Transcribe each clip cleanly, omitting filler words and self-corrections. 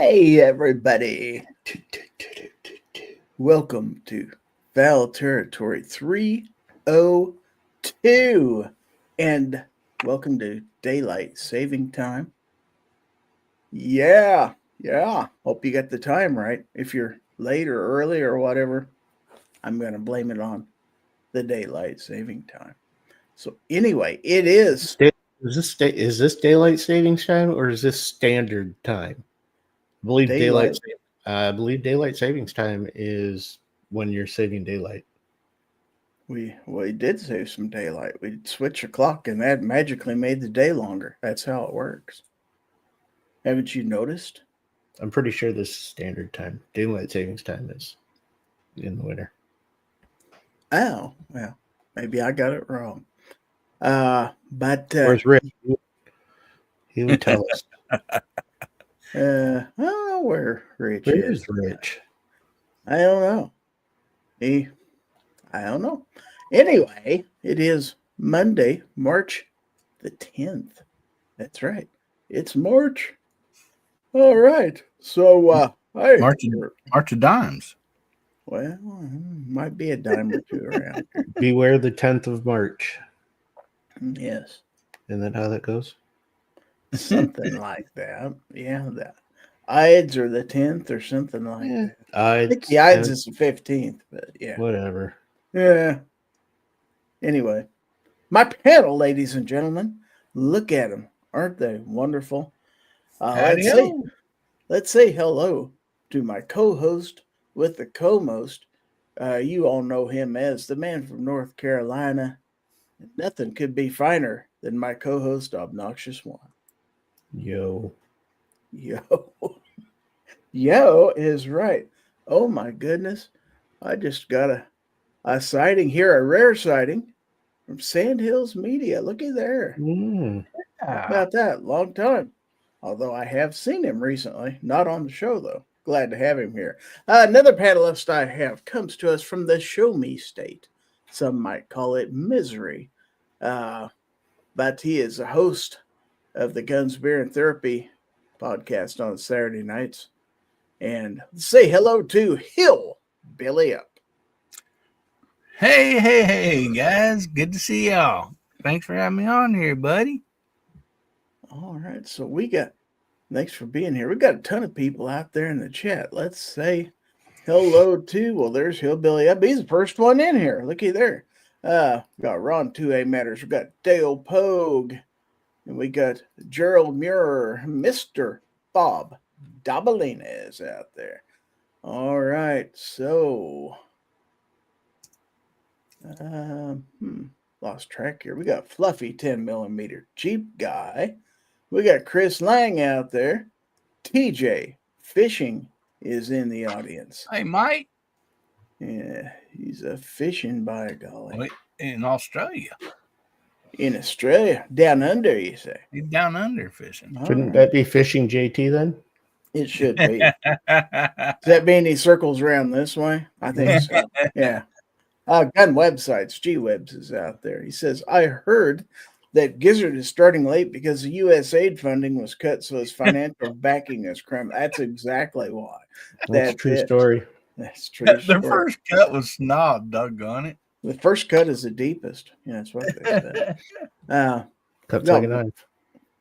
Hey, everybody. Welcome to Fowl Territory 302. And welcome to Daylight Saving Time. Yeah. Hope you got the time right. If you're late or early or whatever, I'm going to blame it on the Daylight Saving Time. So, anyway, it is. Is this daylight savings time or is this standard time? I believe daylight savings time is when you're saving daylight. We did save some daylight. We switched the clock, and that magically made the day longer. That's how it works. Haven't you noticed? I'm pretty sure this is standard time. Daylight savings time is in the winter. Oh, well, maybe I got it wrong. But where's Rich? He would tell us. I don't know where Rich Where's Rich? I don't know. I don't know. Anyway, it is Monday, March the 10th. That's right. It's March. All right. So, hey. March of Dimes. Well, might be a dime or two around here. Beware the 10th of March. Yes. Isn't that how that goes? Something like that. Yeah, the Ides are the 10th or something like that. I think the Ides is the 15th, but yeah. Whatever. Yeah. Anyway, my panel, ladies and gentlemen, look at them. Aren't they wonderful? Let's say hello to my co-host with the co-most. You all know him as the man from North Carolina. Nothing could be finer than my co-host, Obnoxious One. Yo is right. Oh my goodness. I just got a sighting here, a rare sighting from Sandhills Media. Looky there. How about that? Long time. Although I have seen him recently, not on the show though. Glad to have him here. Another panelist I have comes to us from the Show Me State. Some might call it Misery. But he is a host of the Guns, Beer, and Therapy podcast on Saturday nights. And say hello to Hill Billy Up. Hey, guys. Good to see y'all. Thanks for having me on here, buddy. All right. So thanks for being here. We got a ton of people out there in the chat. Let's say hello to, well, there's Hillbilly Up. He's the first one in here. Looky there. We got Ron 2A Matters. We got Dale Pogue. And we got Gerald Muir, Mr. Bob Dabalina is out there. All right. So, lost track here. We got Fluffy 10mm Jeep Guy. We got Chris Lang out there. TJ Fishing is in the audience. Hey, Mike. Yeah, he's a fishing by golly. Wait, in Australia. In Australia, down under, you say? He's down under fishing. Shouldn't that be Fishing JT then? It should be. Does that mean he circles around this way? I think so. Yeah. Gun Websites, G-Webs is out there. He says, I heard that Gizzard is starting late because the USAID funding was cut, so his financial backing is cramped. That's exactly why. That's a true story. That's true. The first cut was snob, doggone it. The first cut is the deepest. Yeah, that's what they said. Cuts like a knife.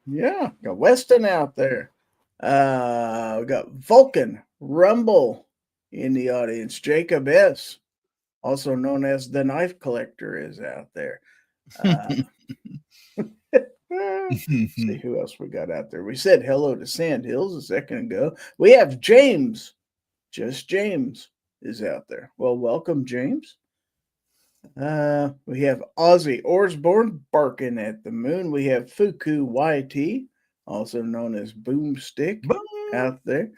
Yeah, got Weston out there. We got Vulcan Rumble in the audience. Jacob S., also known as the Knife Collector, is out there. See who else we got out there. We said hello to Sandhills a second ago. We have James. Just James is out there. Well, welcome, James. We have Ozzy Orsborn barking at the moon. We have Fuku YT, also known as Boomstick, out there.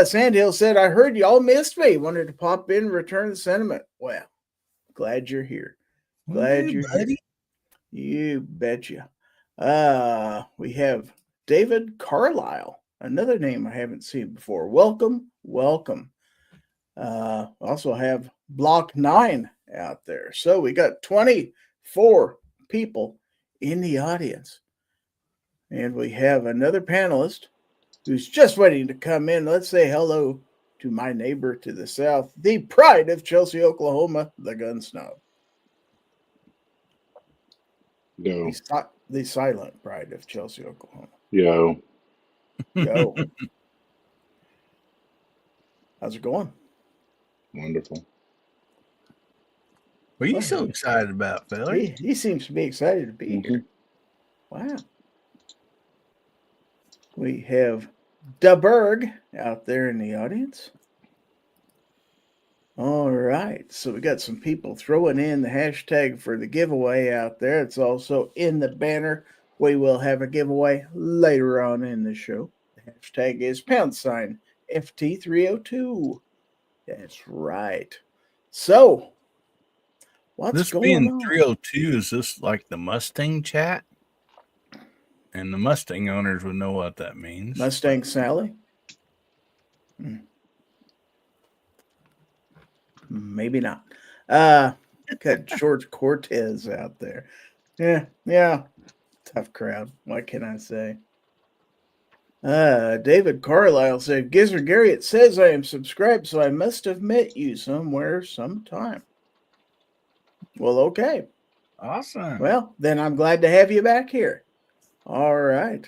Sandhill said, I heard y'all missed me. Wanted to pop in and return the sentiment. Well, glad you're here. Glad you're here. You betcha. We have David Carlisle, another name I haven't seen before. Welcome. Also have Block 9 out there. So we got 24 people in the audience. And we have another panelist who's just waiting to come in. Let's say hello to my neighbor to the south, the pride of Chelsea, Oklahoma, the gun snob. Yo. The silent pride of Chelsea, Oklahoma. Yo. Yo. How's it going? Wonderful. What are you so excited about, fella? He seems to be excited to be here. Wow. We have DeBerg out there in the audience. All right. So we got some people throwing in the hashtag for the giveaway out there. It's also in the banner. We will have a giveaway later on in the show. The hashtag is #FT302. That's right. So, what's This going being on? 302, is this like the Mustang chat? And the Mustang owners would know what that means. Mustang Sally? Maybe not. Got George Cortez out there. Yeah. Tough crowd. What can I say? David Carlisle said, Gizzard Gary, it says I am subscribed, so I must have met you somewhere sometime. Well, okay. Awesome. Well, then I'm glad to have you back here. All right.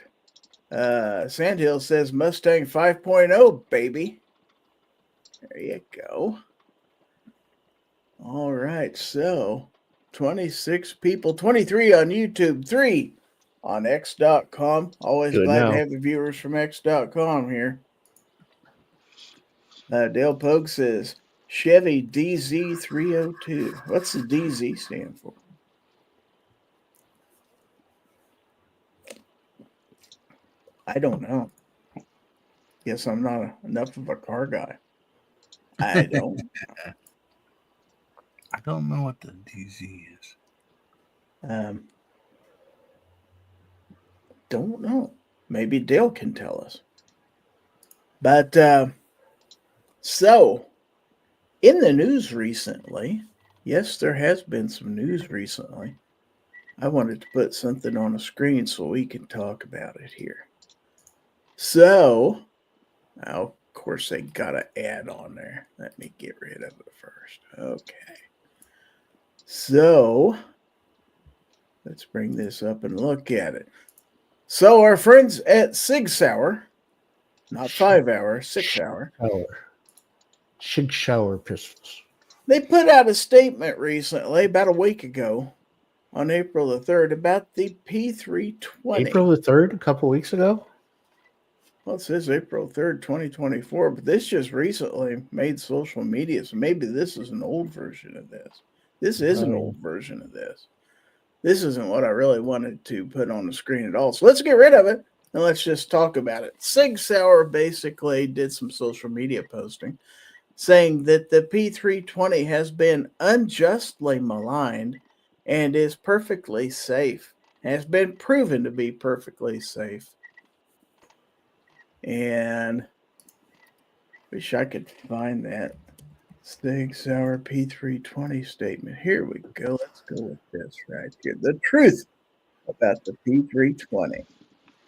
Sandhill says Mustang 5.0, baby. There you go. All right. So 26 people, 23 on YouTube, 3 on X.com. Always Good glad now. to have the viewers from X.com here. Dale Pogue says Chevy DZ302. What's the DZ stand for? I don't know. Guess I'm not enough of a car guy. I don't. I don't know what the DZ is. Don't know. Maybe Dale can tell us. But so in the news recently, yes, there has been some news recently. I wanted to put something on the screen so we can talk about it here. So, of course, they got an ad on there. Let me get rid of it first. Okay. So, let's bring this up and look at it. So, our friends at Sig Sauer, not 5 hour, 6 hour. Sig Sauer pistols. They put out a statement recently, about a week ago, on April the 3rd, about the P320. April the 3rd, a couple weeks ago? Well, it says April 3rd, 2024, but this just recently made social media, so maybe this is an old version of this. This is an old version of this. This isn't what I really wanted to put on the screen at all. So let's get rid of it, and let's just talk about it. Sig Sauer basically did some social media posting saying that the P320 has been unjustly maligned and is perfectly safe, has been proven to be perfectly safe. And wish I could find that Sig Sauer P320 statement. Here we go. Let's go with this right here. The truth about the P320.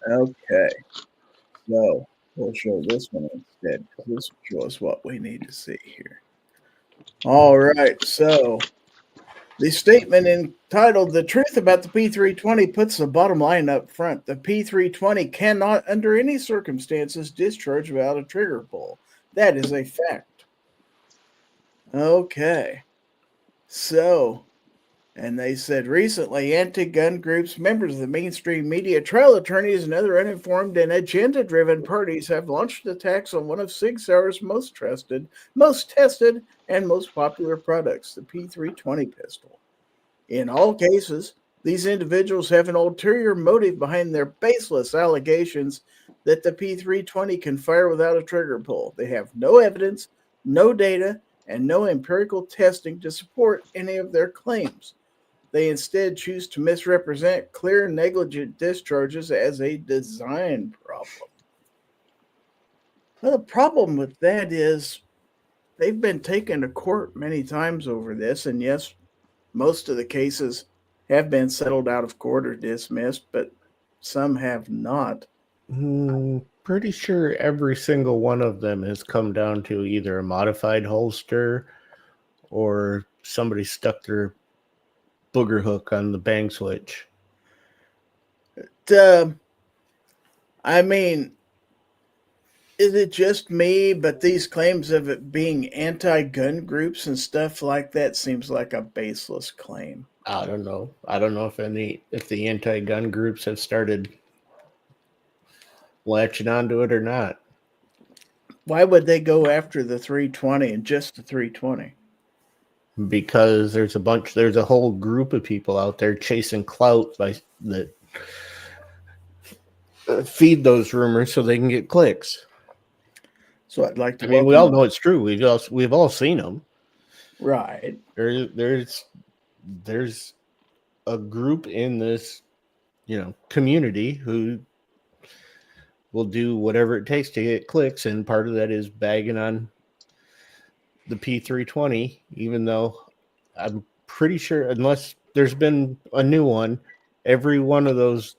Okay. So we'll show this one instead, because this will show us what we need to see here. All right. So the statement entitled The Truth About the P320 puts the bottom line up front. The P320 cannot, under any circumstances, discharge without a trigger pull. That is a fact. Okay. So, and they said recently, anti-gun groups, members of the mainstream media, trial attorneys, and other uninformed and agenda-driven parties have launched attacks on one of Sig Sauer's most trusted, most tested, and most popular products, the P320 pistol. In all cases, these individuals have an ulterior motive behind their baseless allegations that the P320 can fire without a trigger pull. They have no evidence, no data, and no empirical testing to support any of their claims. They instead choose to misrepresent clear negligent discharges as a design problem. Well, the problem with that is they've been taken to court many times over this, and yes, most of the cases have been settled out of court or dismissed, but some have not. pretty sure every single one of them has come down to either a modified holster or somebody stuck their booger hook on the bang switch. I mean, is it just me? But these claims of it being anti-gun groups and stuff like that seems like a baseless claim. I don't know. I don't know if the anti-gun groups have started latching onto it or not. Why would they go after the 320 and just the 320? Because there's a whole group of people out there chasing clout that feed those rumors so they can get clicks. So I'd like to. I mean, we all know it's true. We've all seen them. Right. There's a group in this, community who will do whatever it takes to get clicks, and part of that is bagging on the P320, even though I'm pretty sure, unless there's been a new one, every one of those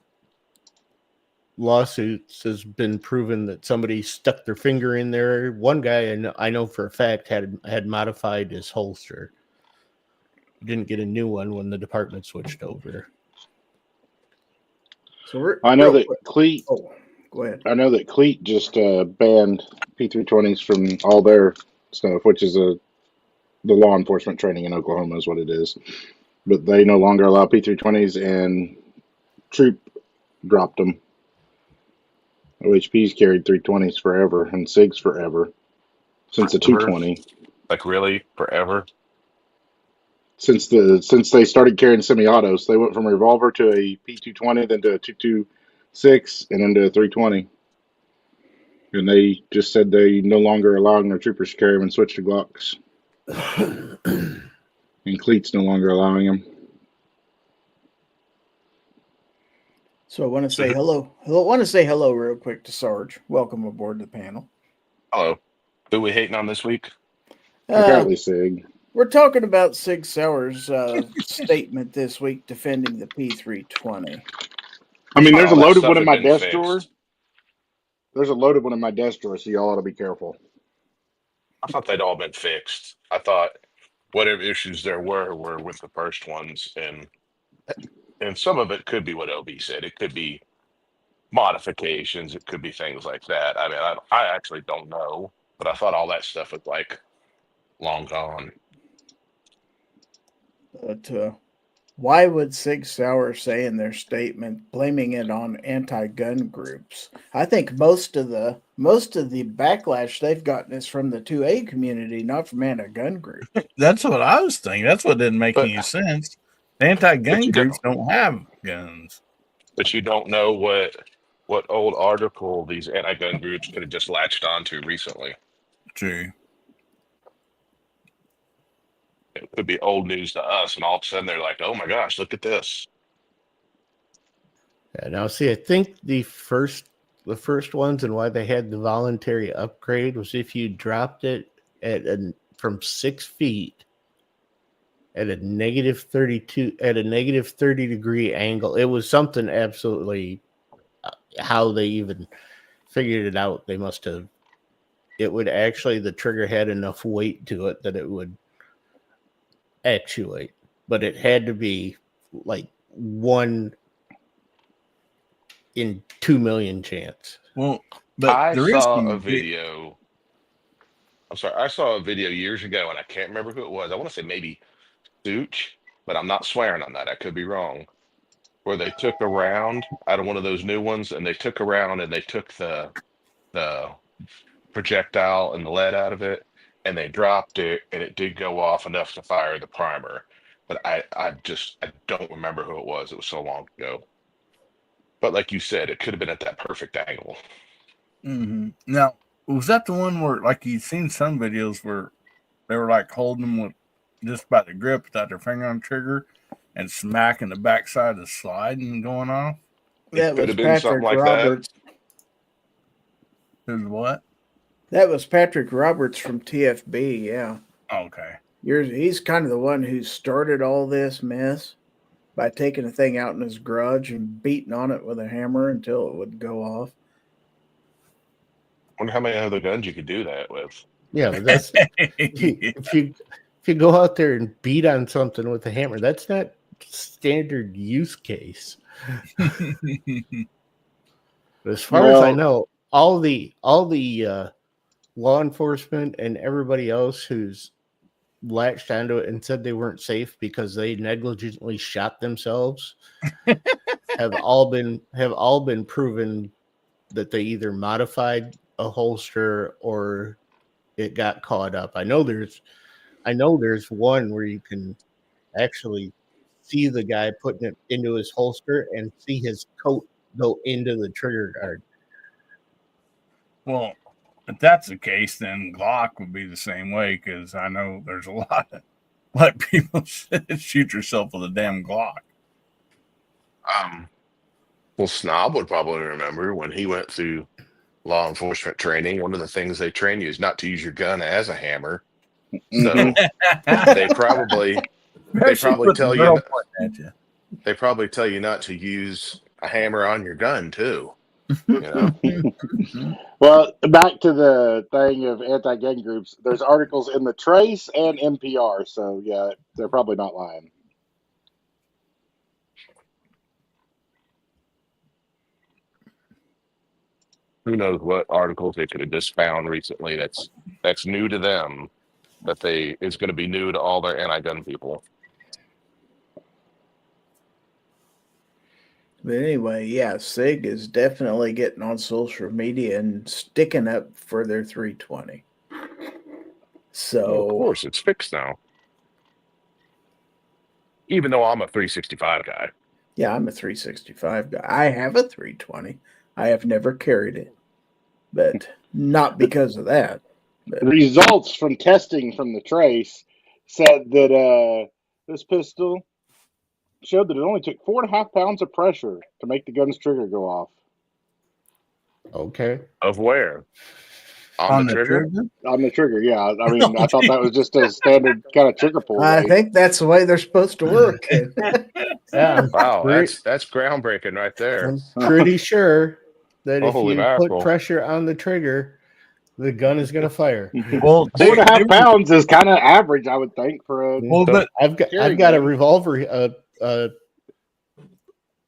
lawsuits has been proven that somebody stuck their finger in there. One guy I know for a fact had modified his holster. Didn't get a new one when the department switched over. So I know that Cleat. Oh, go ahead. I know that Cleat just banned P320s from all their stuff, which is the law enforcement training in Oklahoma is what it is. But they no longer allow P320s, and Troop dropped them. OHP's carried 320s forever and SIGs forever since the 220. Like really forever? Since they started carrying semi-autos, they went from a revolver to a P220, then to a 226, and then to a 320. And they just said they no longer allowing their troopers to carry them and switch to Glocks. And Cleat's no longer allowing them. So I want to say hello. I want to say hello real quick to Sarge. Welcome aboard the panel. Hello. Who we hating on this week? Apparently SIG. We're talking about Sig Sauer's statement this week defending the P320. I mean, there's a All that loaded stuff one in had my been desk fixed. drawer. There's a loaded one in my desk drawer, so y'all ought to be careful. I thought they'd all been fixed. I thought whatever issues there were with the first ones, and some of it could be what LB said. It could be modifications. It could be things like that. I mean, I actually don't know, but I thought all that stuff was like long gone. But why would Sig Sauer say in their statement blaming it on anti-gun groups? I think most of the backlash they've gotten is from the 2A community, not from anti-gun groups. That's what I was thinking. That's what didn't make But- any sense. Anti-gun you groups don't have guns. But you don't know what old article these anti-gun groups could have just latched onto recently. True. It could be old news to us, and all of a sudden they're like, "Oh my gosh, look at this!" Yeah, now see, I think the first ones and why they had the voluntary upgrade was if you dropped it from 6 feet at a negative 30 degree angle. It was something absolutely how they even figured it out. They must have. It would actually, the trigger had enough weight to it that it would actuate, but it had to be like 1 in 2 million chance. Well, but I there is saw some a video. I'm sorry, I saw a video years ago, and I can't remember who it was. I want to say maybe Such, but I'm not swearing on that. I could be wrong. Where they took a round out of one of those new ones, and they took a round and they took the projectile and the lead out of it, and they dropped it, and it did go off enough to fire the primer. But I don't remember who it was. It was so long ago. But like you said, it could have been at that perfect angle. Mm-hmm. Now, was that the one where, like, you've seen some videos where they were like holding them with just by the grip without their finger on the trigger and smacking the backside of the slide and going off? That could was have been something Patrick like that. Roberts. There's what? That was Patrick Roberts from TFB. Yeah, Okay. he's kind of the one who started all this mess by taking a thing out in his garage and beating on it with a hammer until it would go off. Wonder how many other guns you could do that with. Yeah, but that's if you go out there and beat on something with a hammer, that's not standard use case. But as far as I know, all the law enforcement and everybody else who's latched onto it and said they weren't safe because they negligently shot themselves have all been proven that they either modified a holster or it got caught up. I know there's one where you can actually see the guy putting it into his holster and see his coat go into the trigger guard. Well, if that's the case, then Glock would be the same way, because I know there's a lot of people shoot yourself with a damn Glock. Well, Snob would probably remember when he went through law enforcement training. One of the things they train you is not to use your gun as a hammer. So they probably tell you. They probably tell you not to use a hammer on your gun too. You know? Well, back to the thing of anti-gun groups. There's articles in the Trace and NPR, so yeah, they're probably not lying. Who knows what articles they could have just found recently that's new to them, that is going to be new to all their anti-gun people. But anyway, yeah, SIG is definitely getting on social media and sticking up for their 320. So Well, of course, it's fixed now. Even though I'm a 365 guy. Yeah, I'm a 365 guy. I have a 320. I have never carried it, but not because of that. But results from testing from the Trace said that this pistol showed that it only took 4.5 pounds of pressure to make the gun's trigger go off. Okay. Of where? On the trigger? On the trigger, yeah. I mean, I thought that was just a standard kind of trigger pull. I think that's the way they're supposed to work. Yeah. Wow, that's groundbreaking right there. I'm pretty sure that if Holy you mackerel. put pressure on the trigger, the gun is going to fire. Well, 4.5 pounds is kind of average, I would think, for a. Well, but I've got a revolver, a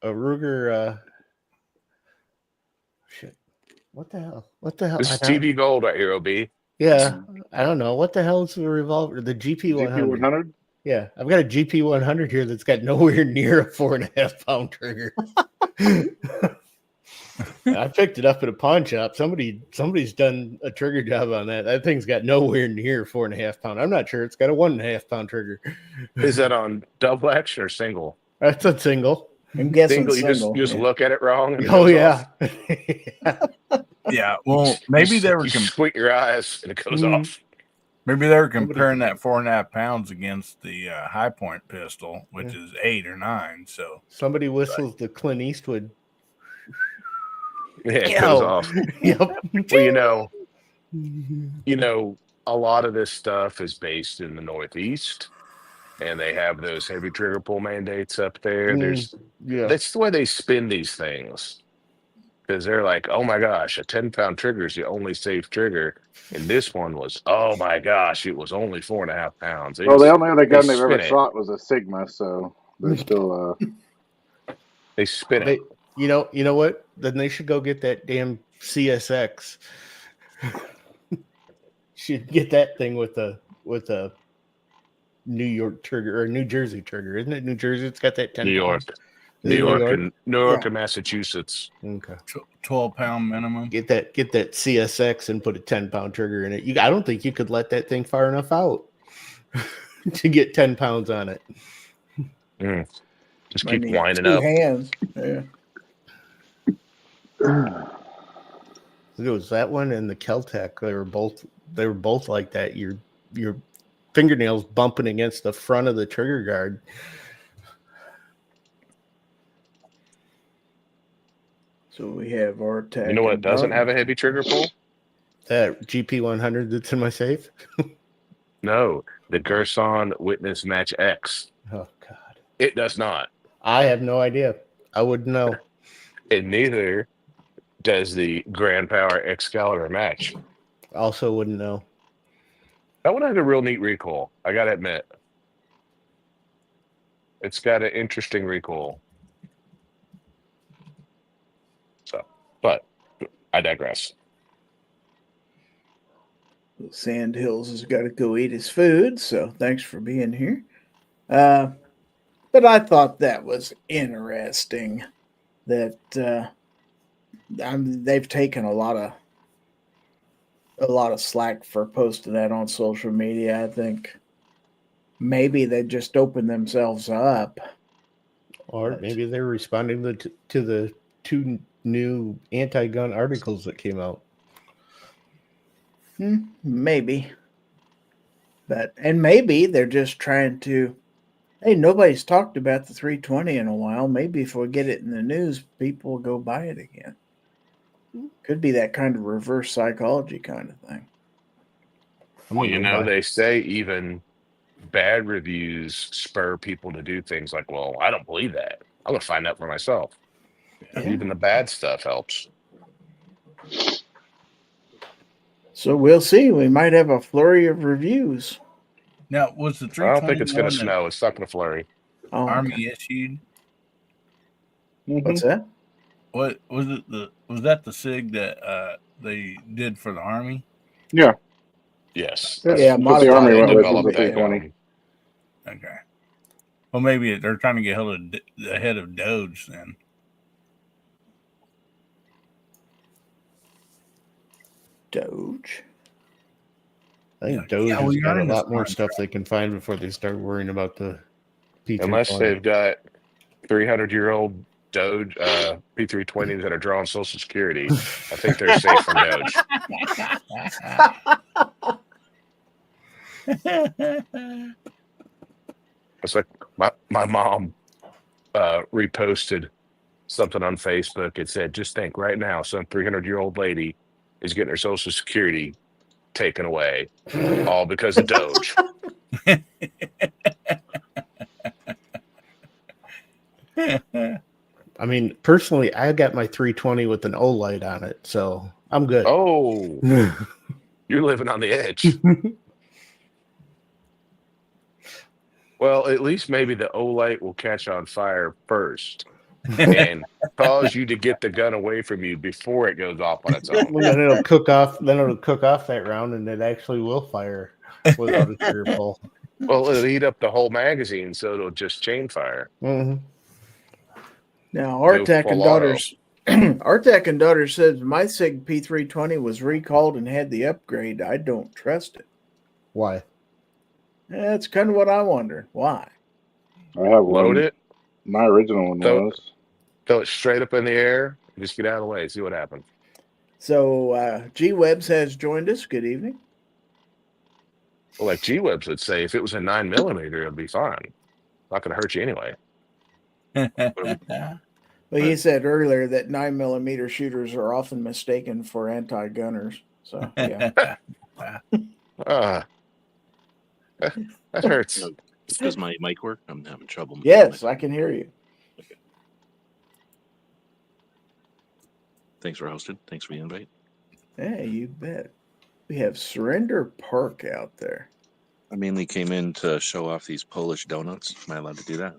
Ruger. Shit. What the hell? This is TV Gold right here, OB. Yeah, I don't know. What the hell is the revolver? The GP100. GP100? Yeah, I've got a GP100 here that's got nowhere near a 4.5 pound trigger. I picked it up at a pawn shop. Somebody's done a trigger job on that. That thing's got nowhere near 4.5 pound. I'm not sure it's got a 1.5 pound trigger. Is that on double action or single? That's a single. I'm guessing single. You just look at it wrong. And Oh yeah. yeah. Well, maybe they were you squint your eyes and it goes off. Maybe they were comparing that 4.5 pounds against the High Point pistol, which is 8 or 9. So somebody whistles the Clint Eastwood. Yeah, it goes off. Yep. Well, you know, a lot of this stuff is based in the Northeast, and they have those heavy trigger pull mandates up there. That's the way they spin these things, because they're like, oh my gosh, a 10-pound trigger is the only safe trigger, and this one was, oh my gosh, it was only 4.5 pounds. Well, the only other gun they've ever shot was a Sigma, so they're still they spin it. You know what? Then they should go get that damn CSX. Should get that thing with a New York trigger or New Jersey trigger, isn't it? New Jersey, it's got that 10. New York and Massachusetts. Okay. 12-pound minimum. Get that CSX and put a 10-pound trigger in it. I don't think you could let that thing far enough out to get 10 pounds on it. Just keep winding two up. Hands. Yeah. It was that one and the Keltec. They were both like that. Your fingernails bumping against the front of the trigger guard. So we have our tech. You know what doesn't have a heavy trigger pull? That GP100 that's in my safe. No, the Gerson Witness Match X. Oh God, it does not. I have no idea. I wouldn't know. And neither Does the Grand Power Excalibur match? Also wouldn't know. That one has a real neat recoil. I gotta admit, it's got an interesting recoil. So, but I digress. Sand Hills has got to go eat his food, so thanks for being here. But I thought that was interesting that they've taken a lot of slack for posting that on social media. I think maybe they just opened themselves up. Or maybe they're responding to the 2 new anti-gun articles that came out. Maybe. And maybe they're just trying to, hey, nobody's talked about the 320 in a while. Maybe if we get it in the news, people will go buy it again. Could be that kind of reverse psychology kind of thing. Well, they say even bad reviews spur people to do things like, well, I don't believe that. I'm going to find out for myself. Yeah. Even the bad stuff helps. So we'll see. We might have a flurry of reviews. Now, was the I 320 don't think it's going to snow. It's not going to flurry. Oh, Army okay. issued? What's that? What was it? Was that the SIG that they did for the Army? Yeah. Yes. Yeah, That's what the Army went with was the Developed that, 320. Okay. Well, maybe they're trying to get ahead of Doge then. Doge. I think Doge Yeah, has we got got a in lot this more contract. stuff they can find before they start worrying about the P320. Unless they've got 300-year-old Doge P320s that are drawing Social Security, I think they're safe from Doge. It's like my mom reposted something on Facebook. It said, just think right now, some 300-year-old lady is getting her Social Security taken away, all because of Doge. I mean, personally, I got my 320 with an O light on it, so I'm good. Oh, you're living on the edge. Well, at least maybe the O light will catch on fire first and cause you to get the gun away from you before it goes off on its own. Well, then it'll cook off. Then it'll cook off that round, and it actually will fire without a trigger pull. Well, it'll eat up the whole magazine, so it'll just chain fire. Mm-hmm. Now, Artek and Daughters. Artek and Daughters says my SIG P320 was recalled and had the upgrade. I don't trust it. Why? That's kind of what I wonder. Why? I have Load one. it, My original one So- was. throw it straight up in the air, and just get out of the way, see what happens. So G-Webs has joined us. Good evening. Well, like G-Webs would say, if it was a 9mm, it'd be fine. Not going to hurt you anyway. Well, he said earlier that 9mm shooters are often mistaken for anti-gunners. So, yeah. That hurts. No, does my mic work? I'm having trouble. Yes, I can hear you. Thanks for hosting. Thanks for the invite. Yeah, you bet. We have Surrender Park out there. I mainly came in to show off these Polish donuts. Am I allowed to do that?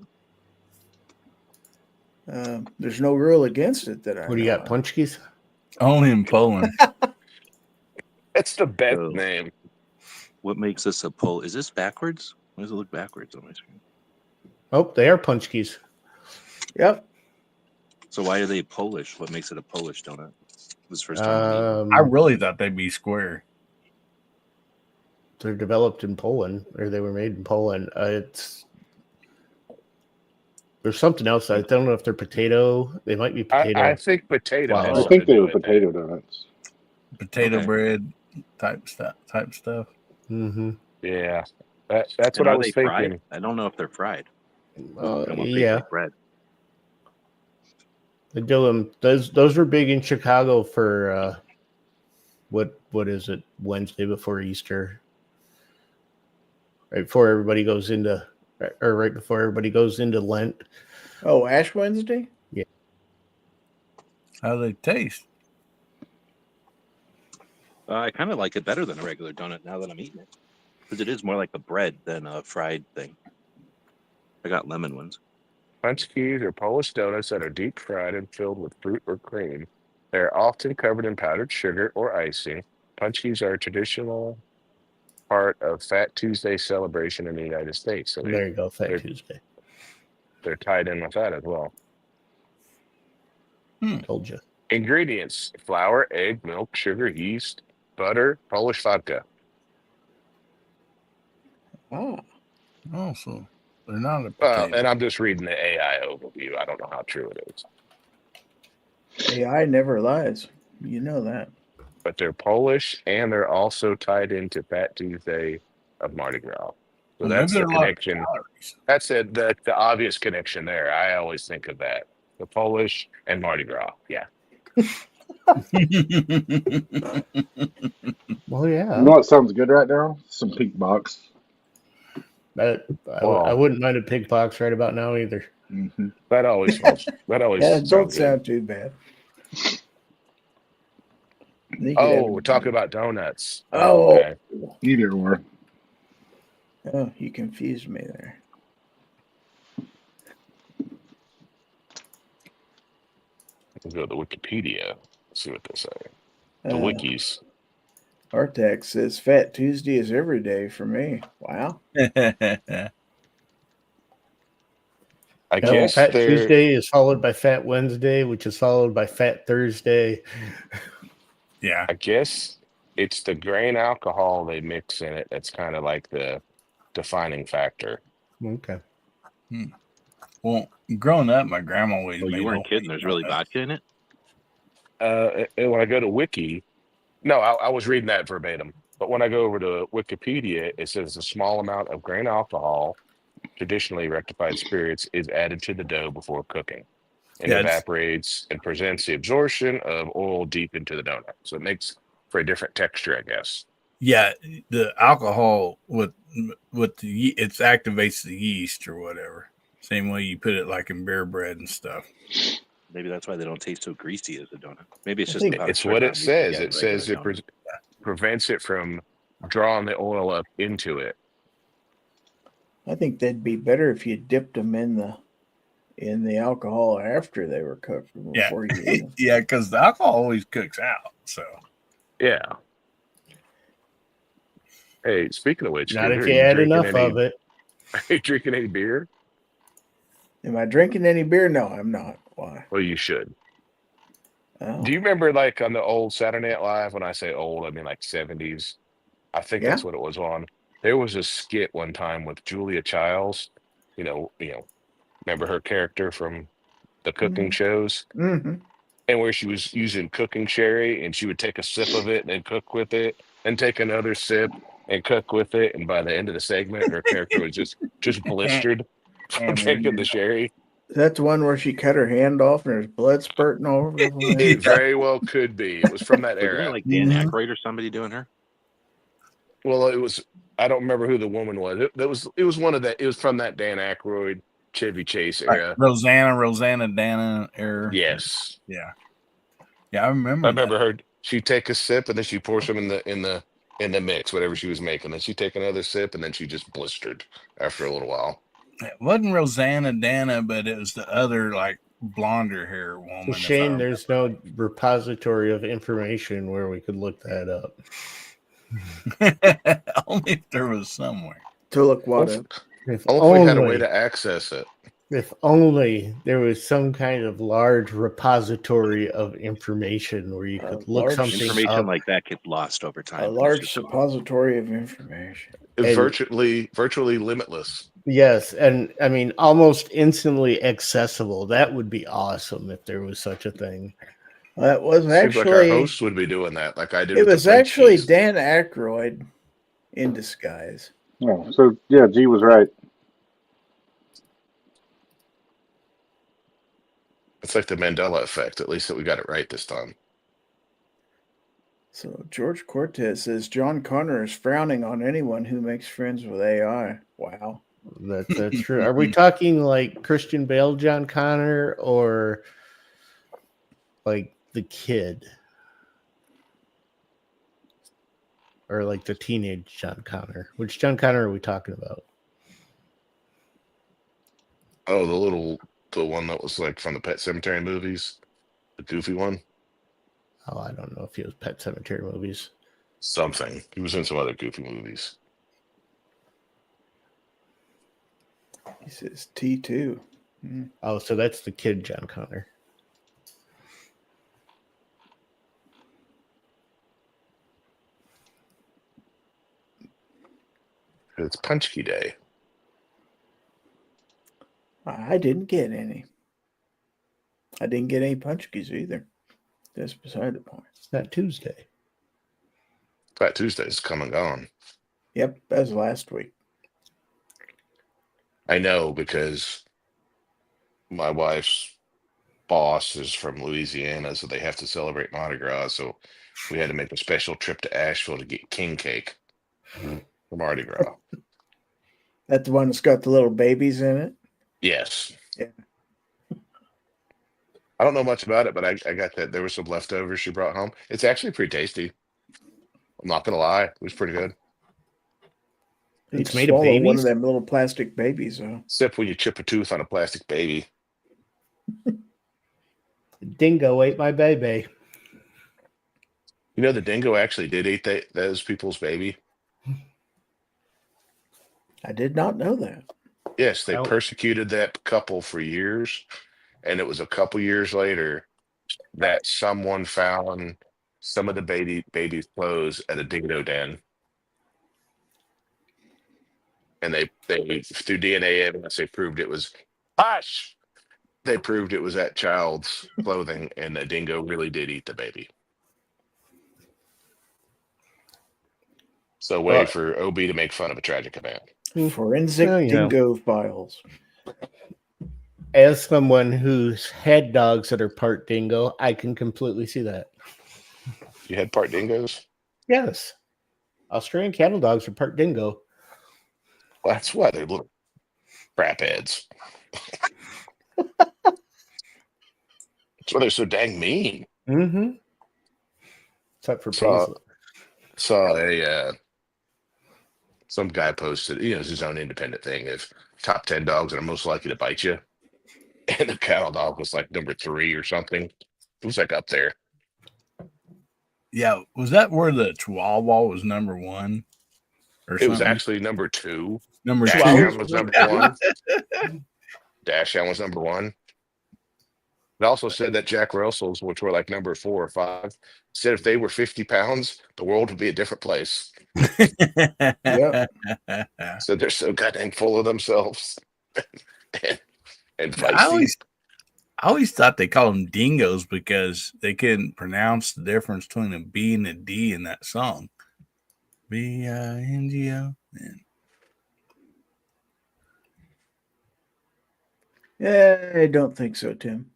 There's no rule against it that I What do you know got, of. Punchkies? Only in Poland. That's the best Oh. name. What makes this a Pol? Is this backwards? Why does it look backwards on my screen? Oh, they are Punchkies. Yep. So why are they Polish? What makes it a Polish donut? This is the first time. I really thought they'd be square. They're developed in Poland, or they were made in Poland. There's something else. I don't know if they're potato. They might be potato. I think potato. Wow. has I something think to they do were with it. potato donuts. Potato Okay. bread type stuff. Mm-hmm. Yeah, that's And what I are was they thinking. fried? I don't know if they're fried. I want big Yeah, like bread. they do them. Those were big in Chicago for what is it? Wednesday before Easter, right before everybody goes into, or right before everybody goes into Lent. Oh, Ash Wednesday? How do they taste? I kind of like it better than a regular donut now that I'm eating it, because it is more like a bread than a fried thing. I got lemon ones. Punch keys are Polish donuts that are deep fried and filled with fruit or cream. They are often covered in powdered sugar or icing. Punch keys are a traditional part of Fat Tuesday celebration in the United States. So There you go, Fat they're, Tuesday. they're tied in with that as well. Told you. Ingredients: flour, egg, milk, sugar, yeast, butter, Polish vodka. Ah, Oh, so they're not a potato. And I'm just reading the AI overview. I don't know how true it is. AI never lies. You know that. But they're Polish and they're also tied into Fat Tuesday of Mardi Gras. So Well, that's maybe the they're a lot of connection. calories. That's it. The obvious connection there. I always think of that. The Polish and Mardi Gras. Yeah. Well, yeah. You know what sounds good right now? Some pink box. I wouldn't mind a pig pox right about now either. Mm-hmm. That always sounds. That always Yeah, sounds don't good. sound too bad. You could Oh, have- we're talking about donuts. Oh, Okay. Either or. oh, you confused me there. Let's go to the Wikipedia. See what they say. The Uh, wikis. Artax says Fat Tuesday is every day for me. Wow. I No, guess Fat they're. Tuesday is followed by Fat Wednesday, which is followed by Fat Thursday. Yeah. I guess it's the grain alcohol they mix in it that's kind of like the defining factor. Okay. Well, growing up, my grandma always Oh, made you weren't whole kidding. wheat There's really donuts. vodka in it. And when I go to Wiki, no, I was reading that verbatim. But when I go over to Wikipedia, it says a small amount of grain alcohol, traditionally rectified spirits, is added to the dough before cooking. And Yeah, it's- evaporates and presents the absorption of oil deep into the donut. So it makes for a different texture, I guess. Yeah, the alcohol with the it activates the yeast or whatever. Same way you put it like in beer bread and stuff. Maybe that's why they don't taste so greasy as a donut. Maybe it's I just think the powdered It's what sugar it I'm used to says. getting It says regular it donut. prevents it from drawing the oil up into it. I think that'd be better if you dipped them in the alcohol after they were cooked Yeah, before you ate them. yeah, because the alcohol always cooks out. So Yeah. Hey, speaking of which, Not dude, if are you you add drinking enough any? of it. Are you drinking any beer? Am I drinking any beer? No, I'm not. Why? Well, you should. Oh, Do you remember like on the old Saturday Night Live? When I say old, I mean like 70s. I think Yeah. that's what it was on. There was a skit one time with Julia Childs. Remember her character from the cooking shows, Mm-hmm. and where she was using cooking sherry, and she would take a sip of it and then cook with it, and take another sip and cook with it, and by the end of the segment, her character was just blistered from drinking the sherry. That's the one where she cut her hand off and there's blood spurting all over the place. It very well could be. It was from that Wasn't it era. like Dan Mhm. Aykroyd or somebody doing her? Well, it was. I don't remember who the woman was. It was one of that. It was from that Dan Aykroyd, Chevy Chase like era. Rosanna Dana error. Yes, Yeah. Yeah, I I remember that. remember her. She'd take a sip and then she pour some in the mix, whatever she was making. Then she'd take another sip and then she just blistered after a little while. It wasn't Rosanna Dana, but it was the other like blonder hair woman. It's a shame there's no repository of information where we could look that up. Only if there was somewhere. To look what up. If Only had a way only, to access it. if only there was some kind of large repository of information where you could look large something Information up. like that gets lost over time. A large suppository of information. It's And- virtually limitless. Yes, and I mean almost instantly accessible. That would be awesome if there was such a thing. That was Seems like our actually hosts would be doing that, like I did. it with the was French actually cheese. Dan Aykroyd in disguise. Oh, so yeah, G was right. It's like the Mandela effect. At least that we got it right this time. So George Cortez says John Connor is frowning on anyone who makes friends with AI. Wow. That's true. Are we talking like Christian Bale, John Connor, or like the kid? or like the teenage John Connor? Which John Connor are we talking about? Oh, the one that was like from the Pet Cemetery movies, the goofy one. Oh, I don't know if he was Pet Cemetery movies. Something. He was in some other goofy movies. He says T2. Oh, so that's the kid John Connor. It's Punchki Day. I didn't get any. I didn't get any punchkis either. That's beside the point. It's not Tuesday. Fat Tuesday's come and gone. Yep, that was last week. I know because my wife's boss is from Louisiana, so they have to celebrate Mardi Gras. So we had to make a special trip to Asheville to get king cake for Mardi Gras. That's the one that's got the little babies in it? Yes. Yeah. I don't know much about it, but I got that. There was some leftovers she brought home. It's actually pretty tasty. I'm not gonna lie, it was pretty good. It's You'd made of swallow one babies? of them little plastic babies, though. Except when you chip a tooth on a plastic baby. Dingo ate my baby. You know, the dingo actually did eat those people's baby. I did not know that. Yes, they Oh. persecuted that couple for years, and it was a couple years later that someone found some of the baby's clothes at a dingo den, and they through DNA evidence they proved it was hush. They proved it was that child's clothing, and the dingo really did eat the baby. So way for OB to make fun of a tragic event. Forensic Well, you know. dingo files. As someone who's had dogs that are part dingo, I can completely see that. You had part dingoes? Yes. Australian cattle dogs are part dingo. Well, that's why they're little crap heads. That's why they're so dang mean. Mm-hmm. Except for Saw Paisley. saw a some guy posted, it's his own independent thing of top 10 dogs that are most likely to bite you. And the cattle dog was like number 3 or something. It was like up there. Yeah, was that where the Chihuahua was number 1? Or It was something? actually number 2. Number Dash 2. Hound was number 1. Dash Hound was number 1. It also said that Jack Russells, which were like number 4 or 5, said if they were 50 pounds, the world would be a different place. Yep. So they're so goddamn full of themselves and feisty. I always thought they called them dingoes because they couldn't pronounce the difference between a B and a D in that song. B-I-N-G-O. Yeah, I don't think so, Tim.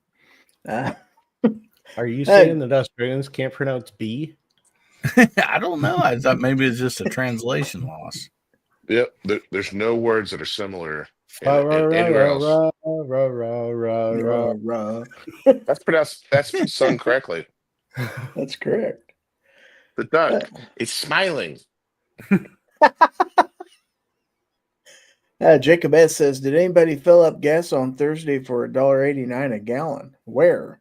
Are you saying that Australians can't pronounce B? I don't know. I thought maybe it's just a translation loss. Yep, there's no words that are similar anywhere else. That's sung correctly. That's correct. The duck, it's smiling. Jacob S. says, did anybody fill up gas on Thursday for $1.89 a gallon? Where?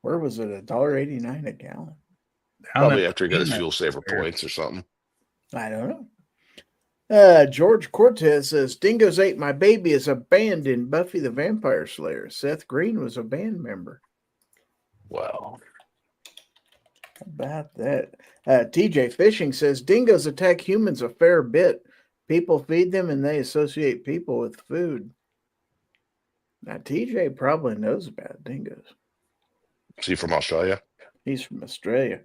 Where was it? $1.89 a gallon? Probably after he got his fuel saver points or something. I don't know. George Cortez says, Dingoes Ate My Baby is a band in Buffy the Vampire Slayer. Seth Green was a band member. Wow. How about that? TJ Fishing says, dingoes attack humans a fair bit. People feed them and they associate people with food. Now, TJ probably knows about dingoes. Is he from Australia? He's from Australia.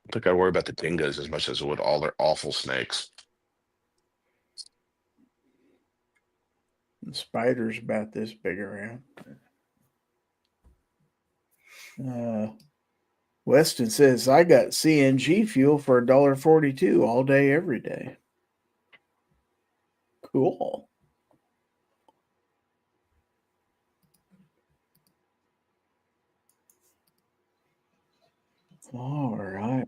I think I worry about the dingoes as much as I would all their awful snakes. And spiders about this big around. Weston says, I got CNG fuel for $1.42 all day, every day. Cool. All right.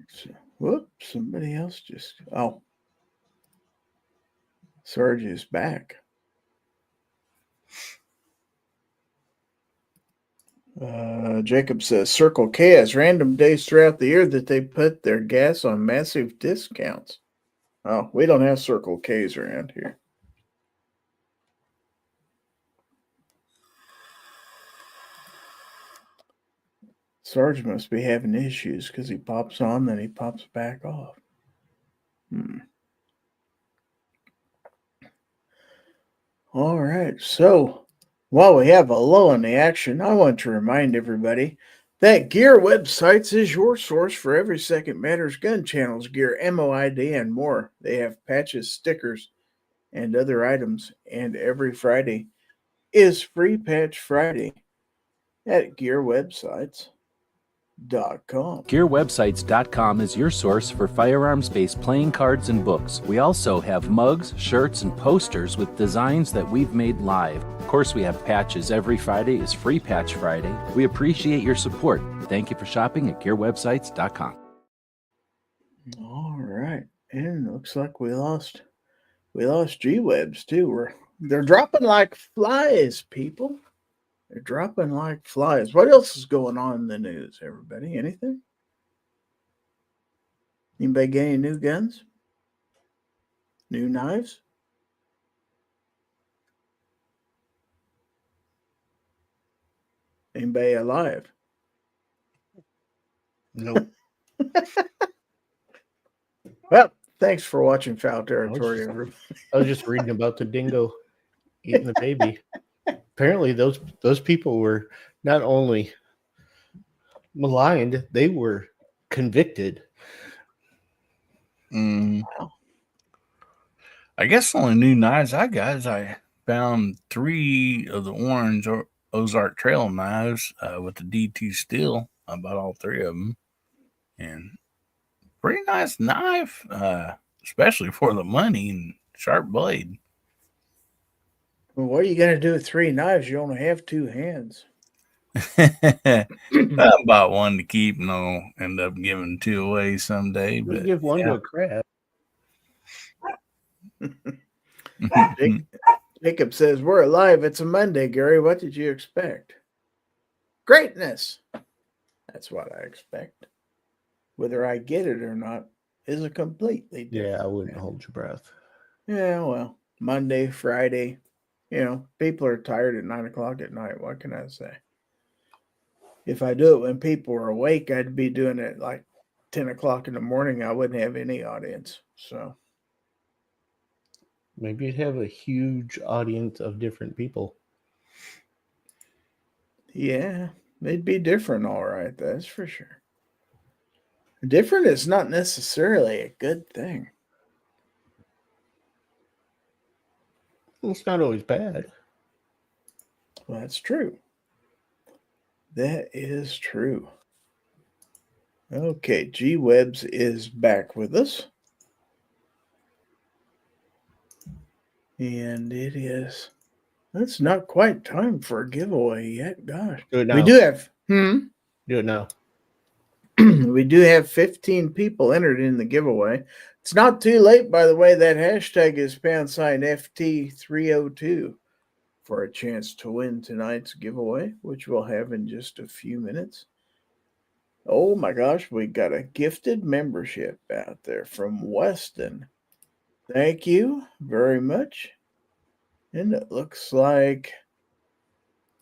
Whoops, somebody else just. Oh, Sarge is back. Jacob says Circle K has random days throughout the year that they put their gas on massive discounts. Oh, we don't have Circle K's around here. Sarge must be having issues because he pops on, then he pops back off. All right. So while we have a lull in the action, I want to remind everybody that Gear Websites is your source for every Second Matters gun channels, gear, MOID, and more. They have patches, stickers, and other items. And every Friday is Free Patch Friday at GearWebsites.com. GearWebsites.com is your source for firearms-based playing cards and books. We also have mugs, shirts, and posters with designs that we've made live. Of course, we have patches. Every Friday is Free Patch Friday. We appreciate your support. Thank you for shopping at GearWebsites.com. All right. And it looks like we lost G-Webs too. They're dropping like flies, people. They're dropping like flies. What else is going on in the news, everybody? Anything? Anybody get any new guns? New knives? Anybody alive? Nope. Well, thanks for watching Fowl Territory, everybody. I was just reading about the dingo eating the baby. Apparently, those people were not only maligned, they were convicted. I guess the only new knives I got is I found 3 of the orange Ozark Trail knives with the D2 steel. I bought all 3 of them. And pretty nice knife, especially for the money and sharp blade. Well, what are you going to do with 3 knives? You only have 2 hands. I bought one to keep and I'll end up giving 2 away someday. We'll But give one to a crab. Jacob says, we're alive. It's a Monday, Gary. What did you expect? Greatness. That's what I expect. Whether I get it or not is a completely different Yeah, I wouldn't matter. hold your breath. Yeah, well, Monday, Friday, people are tired at 9 o'clock at night. What can I say? If I do it when people are awake, I'd be doing it like 10 o'clock in the morning. I wouldn't have any audience. So Maybe you'd have a huge audience of different people. yeah, they'd be different, all right. That's for sure. Different is not necessarily a good thing. It's not always bad. Well, that's true. That is true. Okay, G-Webs is back with us. And it's not quite time for a giveaway yet. Gosh. Do it now. We do have, Do it now. we do have 15 people entered in the giveaway. It's not too late, by the way. That hashtag is #FT302 for a chance to win tonight's giveaway, which we'll have in just a few minutes. Oh my gosh, we got a gifted membership out there from Weston. Thank you very much. And it looks like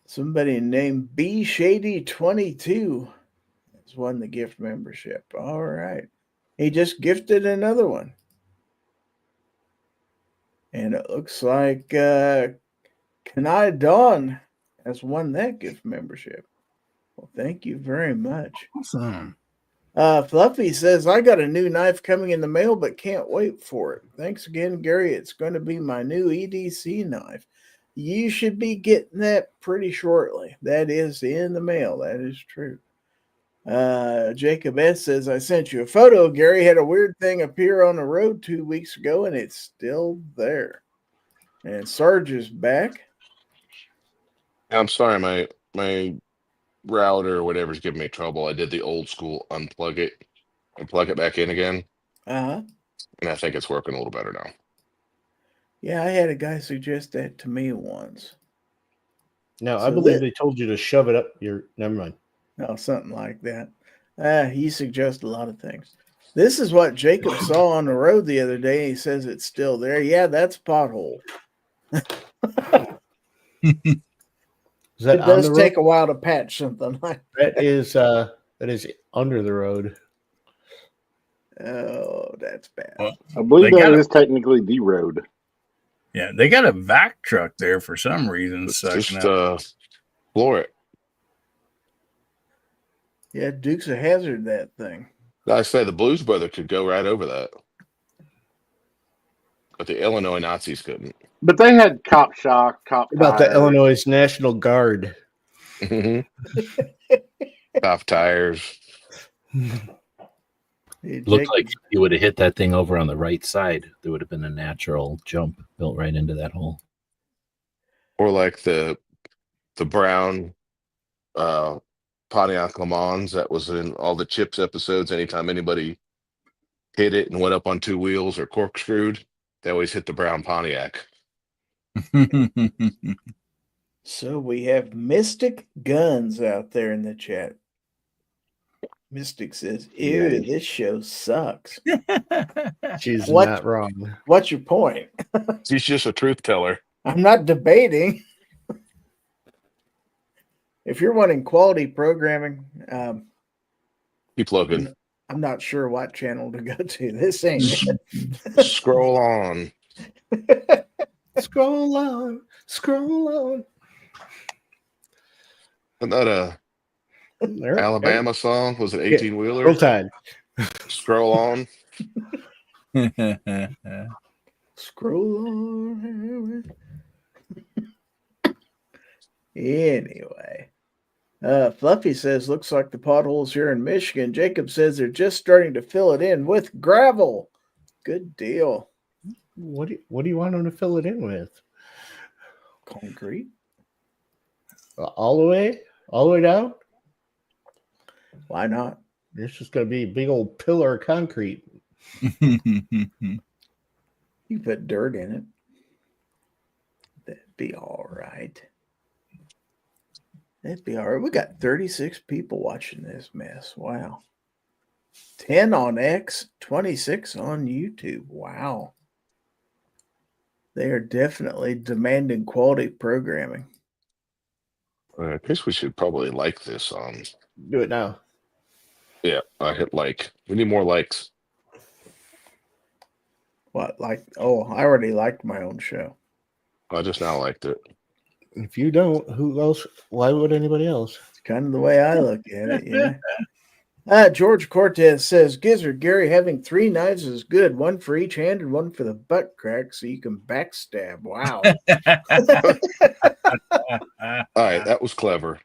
somebody named B Shady 22 has won the gift membership. All right. He just gifted another one. And it looks like Kanai Dawn has won that gift membership. Well, thank you very much. awesome. Fluffy says, I got a new knife coming in the mail, but can't wait for it. Thanks again, Gary. It's going to be my new EDC knife. You should be getting that pretty shortly. That is in the mail. That is true. Jacob S. says, I sent you a photo. Gary had a weird thing appear on the road 2 weeks ago, and it's still there. And Sarge is back. I'm sorry, my router or whatever's giving me trouble, I did the old school unplug it and plug it back in again. Uh-huh. And I think it's working a little better now. Yeah, I had a guy suggest that to me once. No, I So believe they told you to shove it up your. Never mind. No, something like that. He suggests a lot of things. This is what Jacob saw on the road the other day. He says it's still there. Yeah, that's a pothole. Is that It on does the take road? a while to patch something like That is under the road. Oh, that's bad. Well, I believe They that got is technically the road. yeah, they got a vac truck there for some reason. It's Sucking just up. floor it. Yeah, Duke's a hazard, that thing. I say the Blues Brother could go right over that. But the Illinois Nazis couldn't. But they had cop shock, cop What about the tires. Illinois National Guard? Top tires. Hey, Looked Jacob, like if you would have hit that thing over on the right side, there would have been a natural jump built right into that hole. Or like the brown Pontiac Le Mans that was in all the Chips episodes. Anytime anybody hit it and went up on two wheels or corkscrewed, they always hit the brown Pontiac. so we have Mystic Guns out there in the chat. Mystic says, ew, Yay. this show sucks. She's What? not wrong. What's your point? She's just a truth teller. I'm not debating. If you're wanting quality programming, Keep looking. I'm not sure what channel to go to. This ain't it. Scroll on. Scroll on, scroll on. Isn't that a There, Alabama song? Was it Yeah. 18 Roll wheeler? Tide. Scroll on. Scroll on. Anyway, Fluffy says, looks like the potholes here in Michigan. Jacob says they're just starting to fill it in with gravel. Good deal. What do you want them to fill it in with? Concrete. All the way down? Why not? It's just going to be a big old pillar of concrete. You put dirt in it. That'd be all right. That'd be all right. We got 36 people watching this mess. Wow. 10 on X, 26 on YouTube. Wow. They are definitely demanding quality programming. I guess we should probably like this song. Do it now. Yeah, I hit like. We need more likes. What, like, oh, I already liked my own show. I just now liked it. If you don't, who else? Why would anybody else? It's kind of the way I look at it, yeah. George Cortez says, Gizzard Gary, having 3 knives is good. One for each hand and one for the butt crack so you can backstab. Wow. All right, that was clever.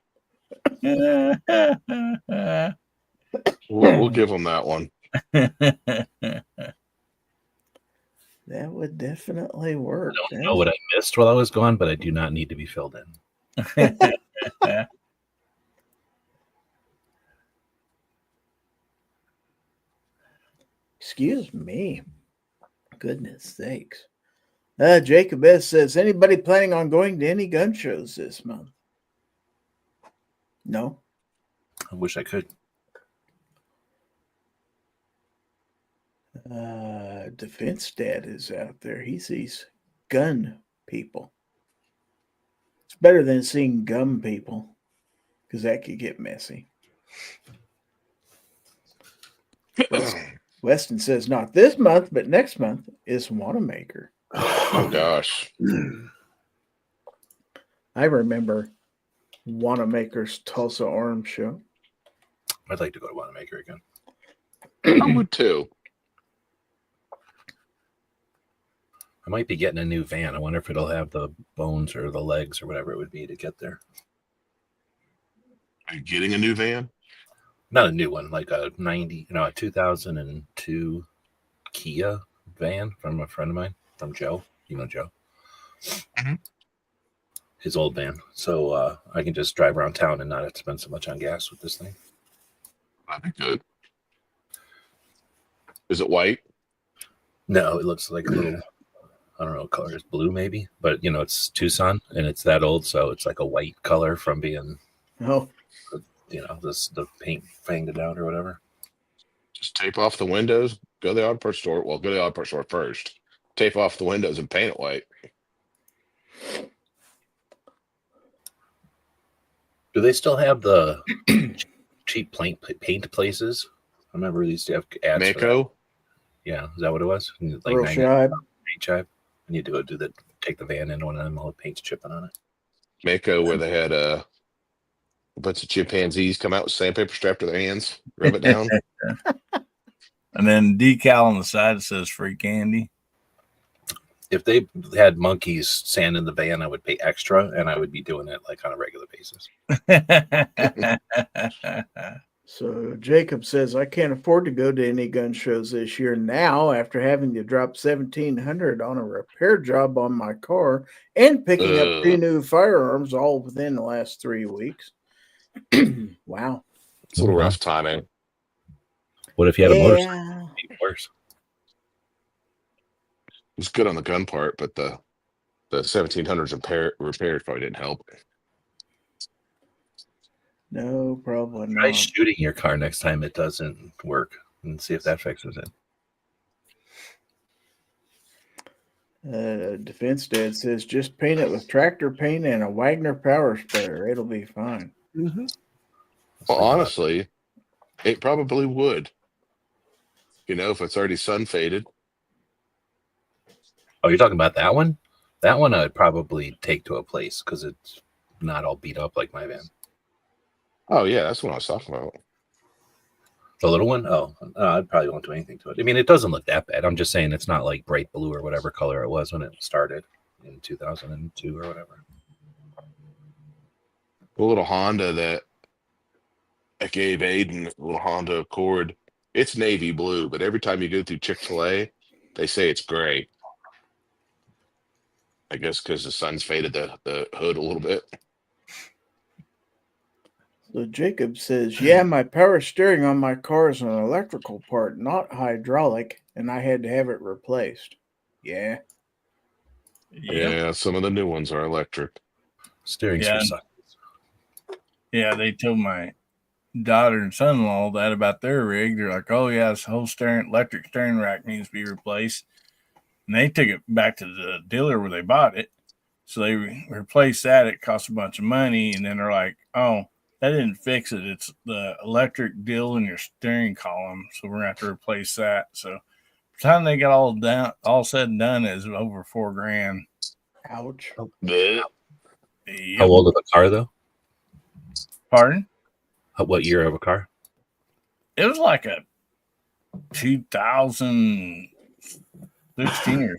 We'll give them that one. That would definitely work. I don't know what I missed while I was gone, but I do not need to be filled in. Excuse me. Goodness sakes. Jacob S. says, anybody planning on going to any gun shows this month? No. I wish I could. Defense Dad is out there. He sees gun people. It's better than seeing gum people because that could get messy. Weston says, not this month, but next month is Wanamaker. Oh, gosh. I remember Wanamaker's Tulsa Arms Show. I'd like to go to Wanamaker again. I would too. I might be getting a new van. I wonder if it'll have the bones or the legs or whatever it would be to get there. Are you getting a new van? Not a new one, like a 2002 Kia van from a friend of mine, from Joe. You know Joe? Mm-hmm. his old van, so I can just drive around town and not have to spend so much on gas with this thing. That'd be good. Is it white? No, it looks like a little, I don't know what color, it's blue maybe, but it's Tucson and it's that old, so it's like a white color from being, Oh, the paint fanged out or whatever. Just tape off the windows, go to the auto parts store. Well, go to the auto parts store first. Tape off the windows and paint it white. Do they still have the cheap paint places? I remember they used to have ads for that. Mako? Yeah, is that what it was? Like real shy. paint job. I need to go take the van in one of them, all the paint's chipping on it. Mako, where they had a bunch of chimpanzees come out with sandpaper strapped to their hands, rub it down. And then decal on the side that says free candy. If they had monkeys sanding the van, I would pay extra, and I would be doing it like on a regular basis. So Jacob says, I can't afford to go to any gun shows this year now after having to drop $1,700 on a repair job on my car and picking up 3 new firearms all within the last 3 weeks. Wow. It's a little rough timing. What if you had a motorcycle? It'd be worse. It's good on the gun part, but the 1700s repairs probably didn't help. No, probably Try not. shooting your car next time it doesn't work and see if that fixes it. Defense Dad says, just paint it with tractor paint and a Wagner power sprayer. It'll be fine. Mm-hmm. Well, honestly, it probably would. If it's already sun faded. Oh, you're talking about that one? That one I'd probably take to a place because it's not all beat up like my van. Oh, yeah, that's what I was talking about. The little one? Oh, I probably won't do anything to it. I mean, it doesn't look that bad. I'm just saying it's not like bright blue or whatever color it was when it started in 2002 or whatever. The little Honda that I gave Aiden, the little Honda Accord, it's navy blue, but every time you go through Chick-fil-A, they say it's gray. I guess because the sun's faded the hood a little bit. So Jacob says, yeah, my power steering on my car is an electrical part, not hydraulic, and I had to have it replaced. Yeah. Yeah, some of the new ones are electric. Steering sucks. Yeah, they told my daughter and son-in-law that about their rig. They're like, oh, yeah, this whole electric steering rack needs to be replaced. And they took it back to the dealer where they bought it. So they replaced that. It cost a bunch of money. And then they're like, oh, that didn't fix it. It's the electric deal in your steering column. So we're going to have to replace that. So by the time they got all said and done, is over $4,000. Ouch. Blech. Yep. How old of a car, though? Pardon? What year of a car? It was like a 2016 or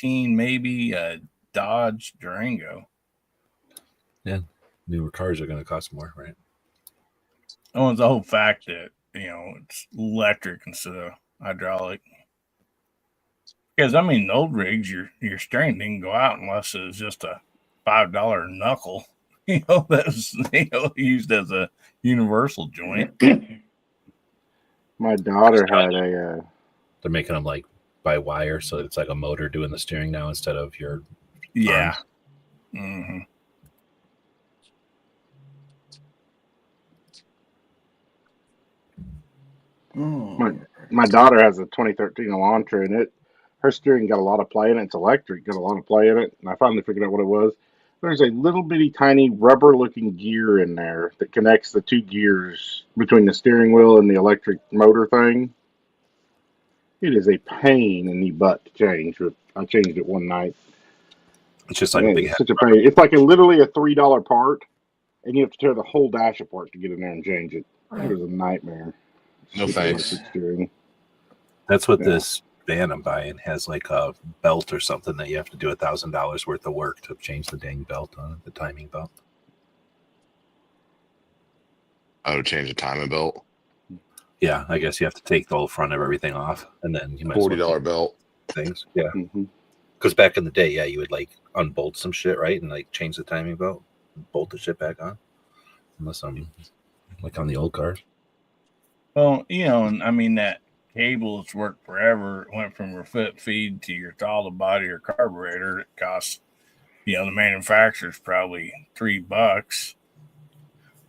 18, maybe, a Dodge Durango. Yeah. Newer cars are going to cost more, right? That was the whole fact that, it's electric instead of hydraulic. Because, I mean, the old rigs, your steering didn't go out unless it was just a $5 knuckle. That was used as a universal joint. My daughter had a. They're making them like by wire, so it's like a motor doing the steering now instead of your Yeah. arms. Oh. My daughter has a 2013 Elantra, and her steering got a lot of play in it. It's electric, got a lot of play in it. And I finally figured out what it was. There's a little bitty tiny rubber-looking gear in there that connects the 2 gears between the steering wheel and the electric motor thing. It is a pain in the butt to change, but I changed it one night. It's just like a big such a pain. It's like literally a $3 part, and you have to tear the whole dash apart to get in there and change it. It was a nightmare. No thanks. That's what this van I'm buying has, like a belt or something that you have to do $1,000 worth of work to change the dang belt on it, the timing belt. I would change the timing belt. Yeah, I guess you have to take the whole front of everything off, and then you might $40 belt. things. Yeah. Mm-hmm. Because back in the day, yeah, you would like unbolt some shit, right, and like change the timing belt, bolt the shit back on. Unless I'm like on the old cars. Well, and I mean that cable's worked forever. It went from your foot feed to your throttle body or carburetor. It costs, the manufacturer's probably $3.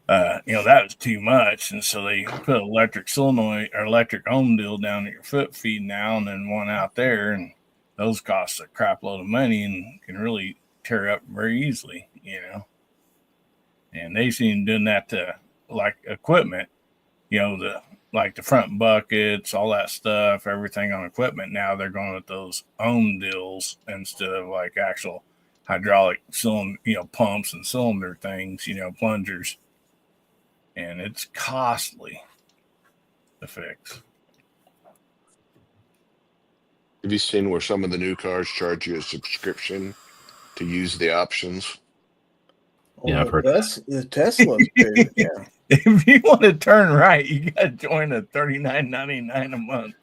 That was too much, and so they put electric solenoid or electric home deal down at your foot feed now, and then one out there, and those cost a crap load of money and can really tear up very easily, And they seem doing that to like equipment, the front buckets, all that stuff, everything on equipment. Now they're going with those ohm deals instead of like actual hydraulic cylinder, pumps and cylinder things, plungers. And it's costly to fix. Have you seen where some of the new cars charge you a subscription to use the options? Yeah, I've heard the Teslas do. Yeah. If you want to turn right, you got to join a $39.99 a month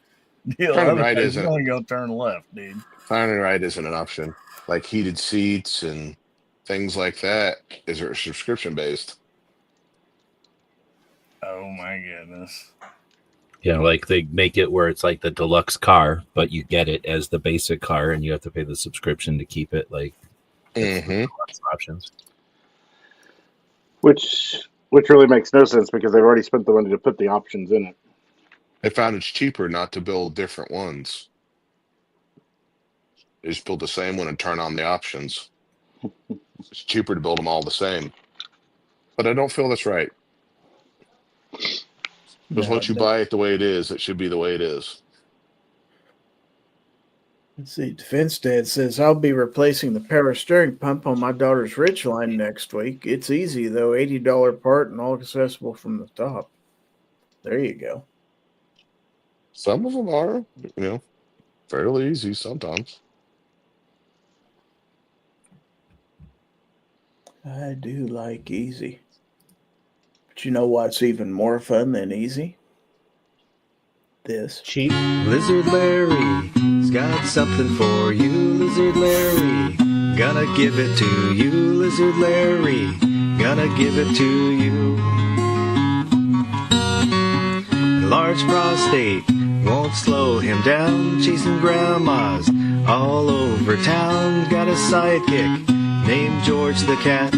deal. Turning right Otherwise, isn't. you're going to go turn left, dude. Turning right isn't an option. Like heated seats and things like that. Is it subscription based? Oh my goodness. Yeah, like they make it where it's like the deluxe car, but you get it as the basic car, and you have to pay the subscription to keep it. Like, options. Which really makes no sense because they've already spent the money to put the options in it. They found it's cheaper not to build different ones. They just build the same one and turn on the options. It's cheaper to build them all the same. But I don't feel that's right. Because once you buy it the way it is, it should be the way it is. Let's see. Defense Dad says, I'll be replacing the power steering pump on my daughter's Ridgeline next week. It's easy, though. $80 part and all accessible from the top. There you go. Some of them are, fairly easy sometimes. I do like easy. But you know what's even more fun than easy? This. Cheap. Lizard Larry's got something for you, Lizard Larry. Gonna give it to you, Lizard Larry. Gonna give it to you. Large prostate won't slow him down, chasing grandmas all over town. Got a sidekick named George the Cat.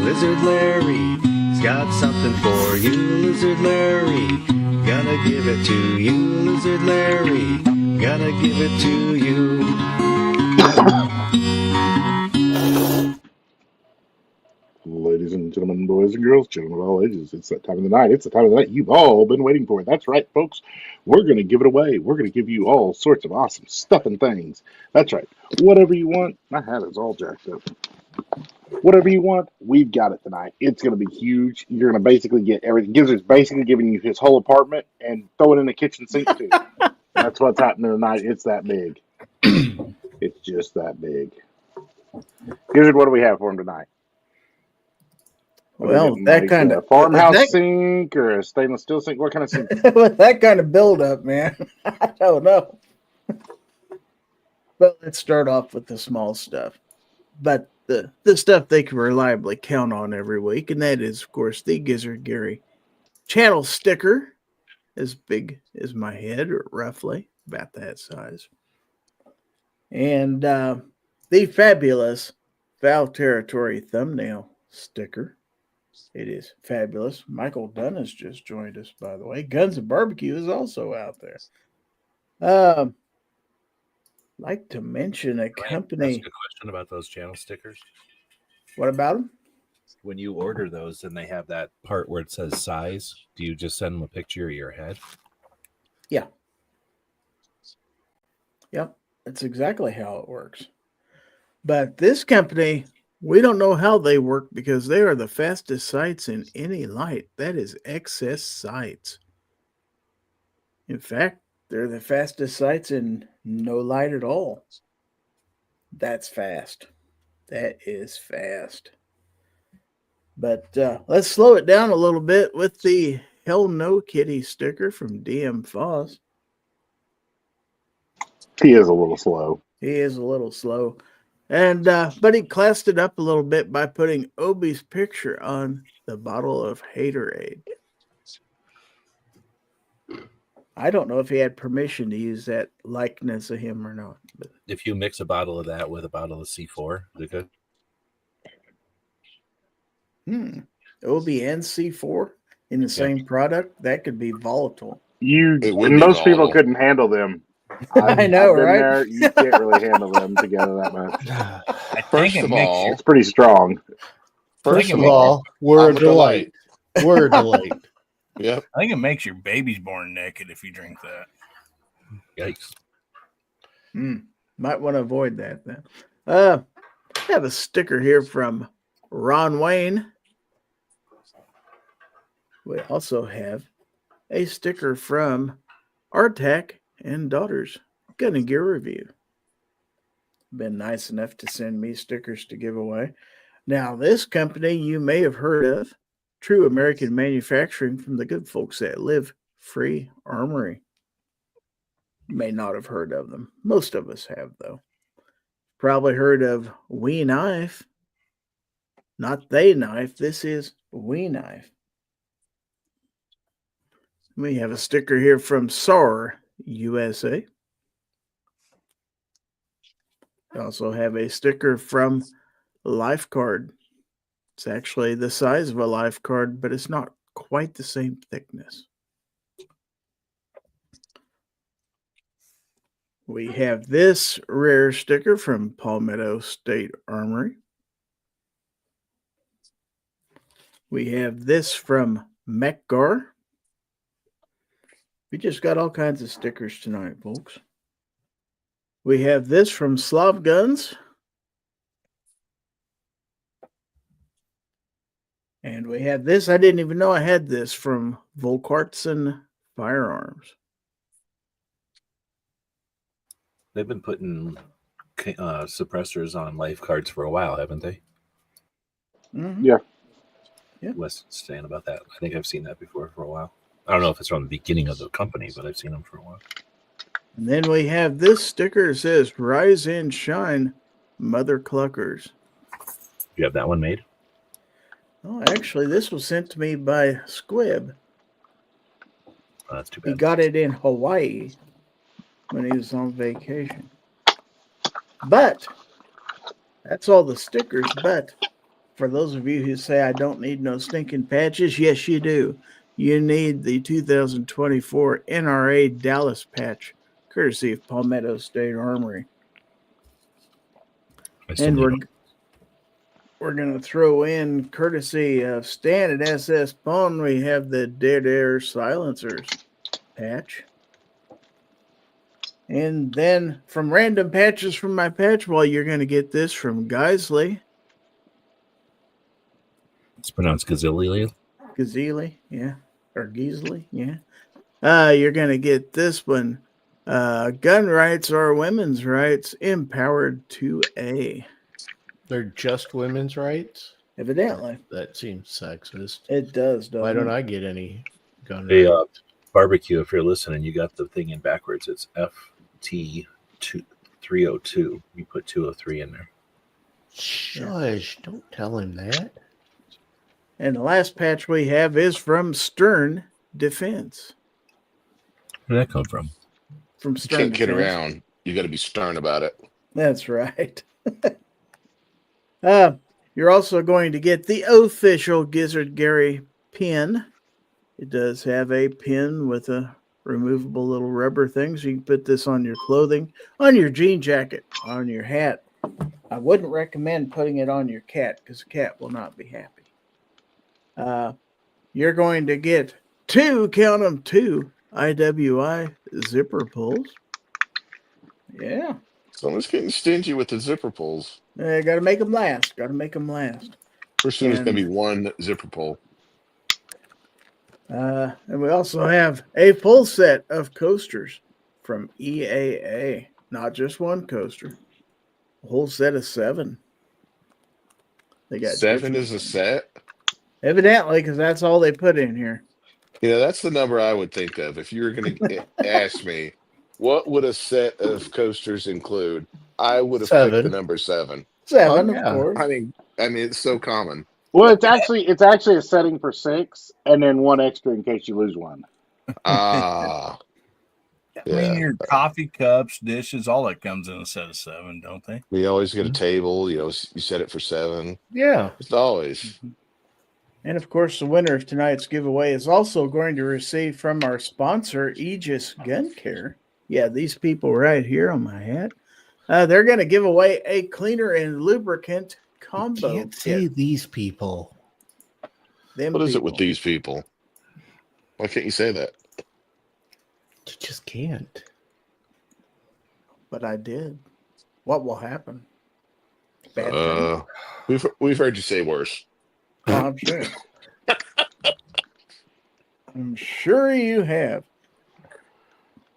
Lizard Larry's got something for you, Lizard Larry. Gonna give it to you, Lizard Larry. Gonna give it to you. Ladies and gentlemen, boys and girls, children of all ages, it's that time of the night. It's the time of the night you've all been waiting for. That's right, folks. We're going to give it away. We're going to give you all sorts of awesome stuff and things. That's right. Whatever you want. My hat is all jacked up. Whatever you want, we've got it tonight. It's going to be huge. You're going to basically get everything. Gizzard's basically giving you his whole apartment and throwing in the kitchen sink, too. That's what's happening tonight. It's that big. It's just that big. Gizzard, what do we have for him tonight? Well, that kind of farmhouse sink or a stainless steel sink. What kind of sink? With that kind of buildup, man, I don't know. But let's start off with the small stuff. But the stuff they can reliably count on every week, and that is, of course, the Gizzard Gary channel sticker, as big as my head, or roughly about that size, and the fabulous Fowl Territory thumbnail sticker. It is fabulous. Michael Dunn has just joined us, by the way. Guns and Barbecue is also out there. Like to mention a company. That's a good question about those channel stickers. What about them? When you order those and they have that part where it says size, do you just send them a picture of your head? Yeah. Yep. That's exactly how it works. But this company, we don't know how they work because they are the fastest sites in any light. That is excess sites. In fact, they're the fastest sites in no light at all. That's fast. That is fast. But let's slow it down a little bit with the Hell No Kitty sticker from DM Foss. He is a little slow. He is a little slow. And but he classed it up a little bit by putting Obi's picture on the bottle of Haterade. I don't know if he had permission to use that likeness of him or not. But If you mix a bottle of that with a bottle of C4, is it good? Obi and C4 in the same product, that could be volatile. It would be Most people volatile. couldn't handle them. I know, I've been right? there. You can't really handle them together that much. I First think it of makes all, you. It's pretty strong. First of of all, we're I'm a a delight. We're a delight. Yep. I think it makes your babies born naked if you drink that. Yikes. Might want to avoid that then. I have a sticker here from Ron Wayne. We also have a sticker from Artac and Daughters Gun and Gear Review. Been nice enough to send me stickers to give away. Now, this company you may have heard of, True American Manufacturing, from the good folks at Live Free Armory. May not have heard of them. Most of us have, though. Probably heard of We Knife. Not They Knife. This is We Knife. We have a sticker here from SAR USA. We also have a sticker from Lifeguard. It's actually the size of a Lifeguard, but it's not quite the same thickness. We have this rare sticker from Palmetto State Armory. We have this from Mechgar. We just got all kinds of stickers tonight, folks. We have this from Slav Guns. And we have this. I didn't even know I had this from Volkartsen Firearms. They've been putting suppressors on lifeguards for a while, haven't they? Mm-hmm. Yeah. Wes saying about that. I think I've seen that before for a while. I don't know if it's from the beginning of the company, but I've seen them for a while. And then we have this sticker that says Rise and Shine, Mother Cluckers. You have that one made? Oh, actually, this was sent to me by Squib. Oh, that's too He bad. got it in Hawaii when he was on vacation. But that's all the stickers. But for those of you who say I don't need no stinking patches, yes, you do. You need the 2024 NRA Dallas patch, courtesy of Palmetto State Armory. And we're going to throw in, courtesy of Stan at SS Pawn, we have the Dead Air Silencers patch. And then from random patches from my patch wall, you're going to get this from Geisley. It's pronounced Gazilli. Gazili, yeah. Or Geasley, yeah. You're going to get this one. Gun rights are women's rights, empowered 2A. They're just women's rights? Evidently. That seems sexist. It does, doesn't Why don't it? I get any gun Hey, rights? Barbecue, if you're listening, you got the thing in backwards. It's FT302. You put 203 in there. Shush, don't tell him that. And the last patch we have is from Stern Defense. Where did that come from? From You Stern can't kid Defense. around. You got to be stern about it. That's right. You're also going to get the official Gizzard Gary pin. It does have a pin with a removable little rubber thing, so you can put this on your clothing, on your jean jacket, on your hat. I wouldn't recommend putting it on your cat because the cat will not be happy. You're going to get two IWI zipper pulls. Yeah. Someone's getting stingy with the zipper pulls. Got to make them last. Got to make them last. Pretty soon it's going to And- be one zipper pull. And we also have a full set of coasters from EAA. Not just one coaster. A whole set of 7. They got 7 different- is a set. Evidently, because that's all they put in here. You know, that's the number I would think of if you were going to ask me What would a set of coasters include? I would have picked the 7. number 7. 7, Oh, of yeah. course. I mean, it's so common. Well, it's actually a setting for 6, and then 1 extra in case you lose one. Ah, I mean, yeah. your coffee cups, dishes, all that comes in a set of 7, don't they? We always get a table. You set it for 7. Yeah. It's always. And of course, the winner of tonight's giveaway is also going to receive from our sponsor, Aegis Gun Care. Yeah, these people right here on my hat. They're going to give away a cleaner and lubricant combo. You can't say kit. these people. Them What is it with people. these people? Why can't you say that? You just can't. But I did. What will happen? Bad thing. We've heard you say worse. Oh, I'm sure. I'm sure you have.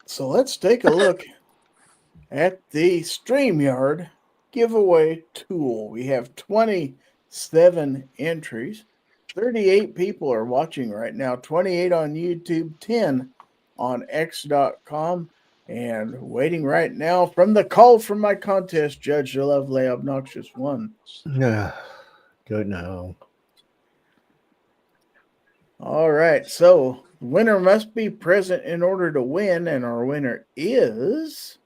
So let's take a look at the StreamYard giveaway tool. We have 27 entries. 38 people are watching right now. 28 on YouTube, 10 on X.com. And waiting right now from the call from my contest judge, the lovely obnoxious one. Good now. All right, so the winner must be present in order to win, and our winner is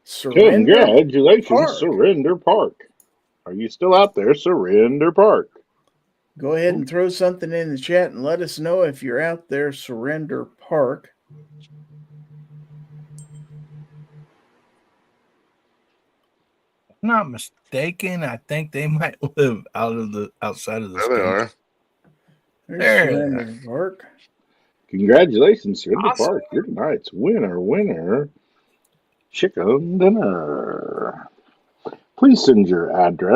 Surrender Congratulations, Park. Surrender Park. Are you still out there, Surrender Park? Go ahead and throw something in the chat and let us know if you're out there, Surrender Park. If I'm not mistaken, I think they might live outside of the There they are. There's There. Surrender Park. Congratulations, Surrender Awesome. Park. You're tonight's winner. Chicken dinner. Please send your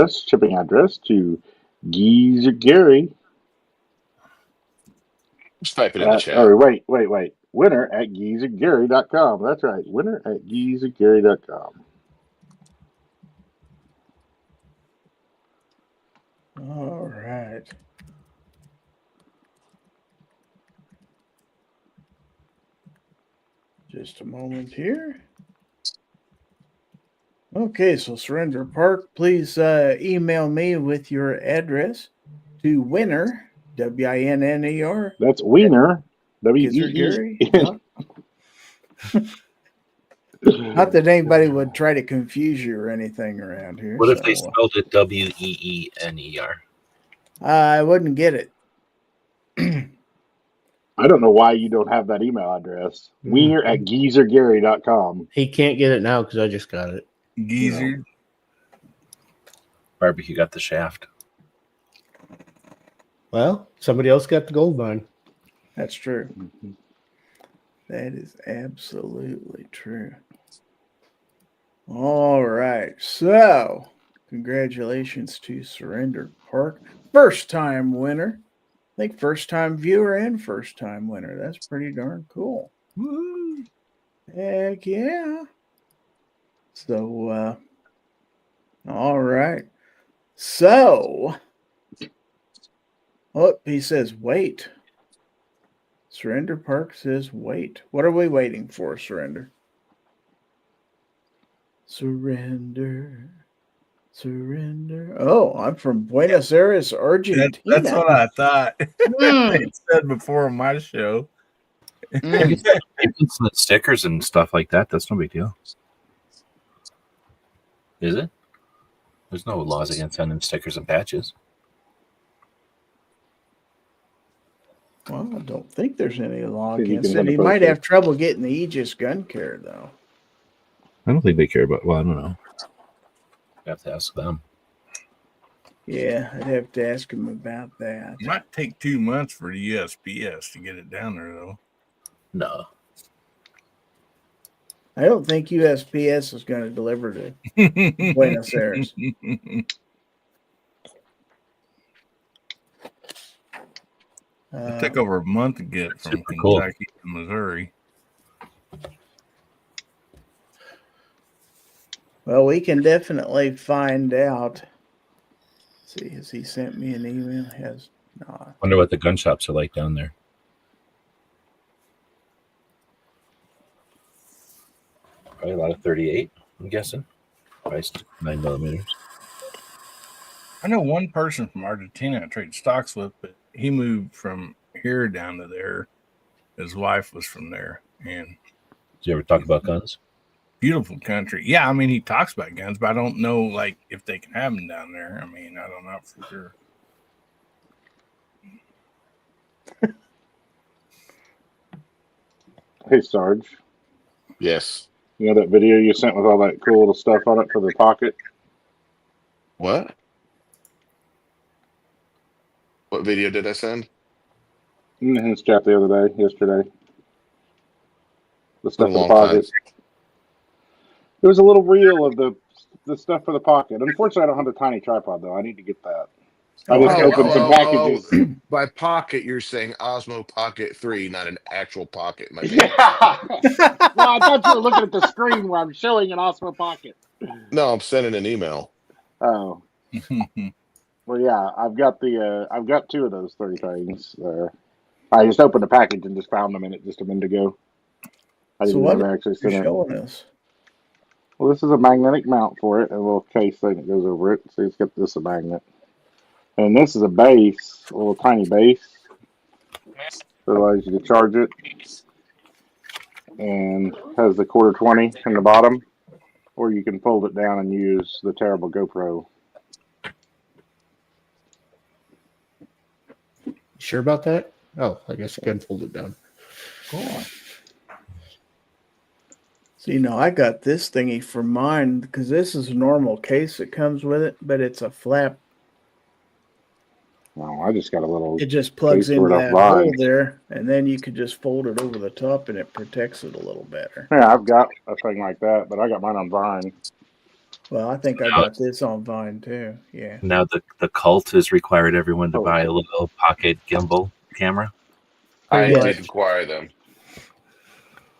shipping address to Gizzard Gary. Just type it in the chat. Or wait. Winner at gizzardgary.com. That's right. Winner at gizzardgary.com. All right. Just a moment here. Okay, so Surrender Park, please email me with your address to winner, WINNER. That's Wiener. Gizzard Gary. W-E-E. Not that anybody would try to confuse you or anything around here. What if they so, spelled it WEENER? I wouldn't get it. I don't know why you don't have that email address. Wiener at gizzardgary.com. He can't get it now because I just got it. Gizzard. Barbecue got the shaft. Well, somebody else got the gold mine. That's true. That is absolutely true. All right. So, congratulations to Surrender Park. First time winner. I think first time viewer and first time winner. That's pretty darn cool. Woo. Heck yeah. So, all right. So, he says wait. Surrender Park says wait. What are we waiting for, Surrender? Surrender. Oh, I'm from Buenos Aires, Argentina. That's what I thought. It said before on my show. Stickers and stuff like that. That's no big deal. Is it? There's no laws against sending stickers and patches. Well, I don't think there's any law See if you against can it. He send a might poster. have trouble getting the Aegis gun care, though. I don't think they care about. Well, I don't know. I have to ask them. Yeah, I'd have to ask him about that. It might take 2 months for the USPS to get it down there, though. No. I don't think USPS is going to deliver to Buenos Aires. It took over a month to get from Super cool. Kentucky to Missouri. Well, we can definitely find out. Let's see, has he sent me an email? Has not. Wonder what the gun shops are like down there. Probably a lot of 38, I'm guessing. Price 9mm. I know one person from Argentina I traded stocks with, but he moved from here down to there. His wife was from there, and Did you ever talk about guns? beautiful country. Yeah, I mean, he talks about guns, but I don't know, like, if they can have them down there. I mean, I don't know for sure. Hey, Sarge. Yes. You know that video you sent with all that cool little stuff on it for the pocket? What? What video did I send? In the hinge chat the other day, yesterday. The stuff Been a for the long pocket. time. There was a little reel of the stuff for the pocket. Unfortunately, I don't have a tiny tripod, though. I need to get that. I just opened some packages. By pocket, you're saying Osmo Pocket 3, not an actual pocket. My bad. Yeah. Well, I thought you were looking at the screen where I'm showing an Osmo Pocket. No, I'm sending an email. Oh. Well, yeah, I've got two of those 3 things there. I just opened a package and just found them in it just a minute ago. I So didn't what know they actually you're sent it. showing us? Well, this is a magnetic mount for it, and a little case thing that goes over it. So it's got this a magnet. And this is a base, a little tiny base. That allows you to charge it. And has the 1/4-20 in the bottom. Or you can fold it down and use the terrible GoPro. Sure about that? Oh, I guess you can fold it down. Cool. So, I got this thingy for mine because this is a normal case that comes with it, but it's a flap. No, I just got a little. It just plugs case for into it that offline. hole there, and then you could just fold it over the top, and it protects it a little better. Yeah, I've got a thing like that, but I got mine on Vine. Well, I think I got this on Vine too. Yeah. Now the cult has required everyone to Oh. buy a little pocket gimbal camera. I Pretty did much. require them.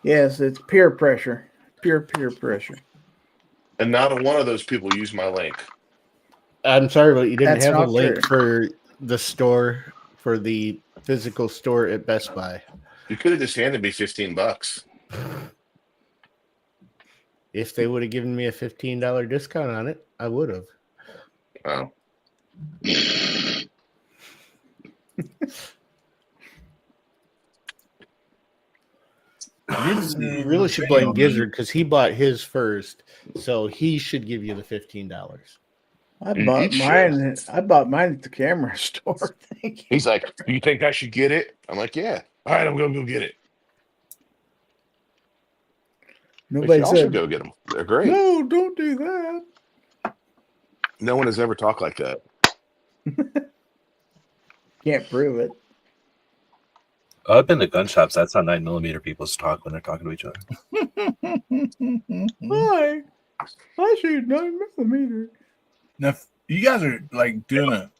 Yes, it's peer pressure. Pure peer pressure. And not a one of those people used my link. I'm sorry, but you didn't That's have a not link true. for the store, for the physical store at Best Buy. You could have just handed me $15. If they would have given me a $15 discount on it, I would have. Oh. You really should blame Gizzard because he bought his first, so he should give you the $15. I bought mine. I bought mine at the camera store. Thank you. He's like, "Do you think I should get it?" I'm like, "Yeah." All right, I'm gonna go get it. Nobody I should said, go get them. They're great. "No, don't do that." No one has ever talked like that. Can't prove it. I've been to gun shops. That's how 9mm people talk when they're talking to each other. Why? I shoot 9mm. Now, if you guys are like doing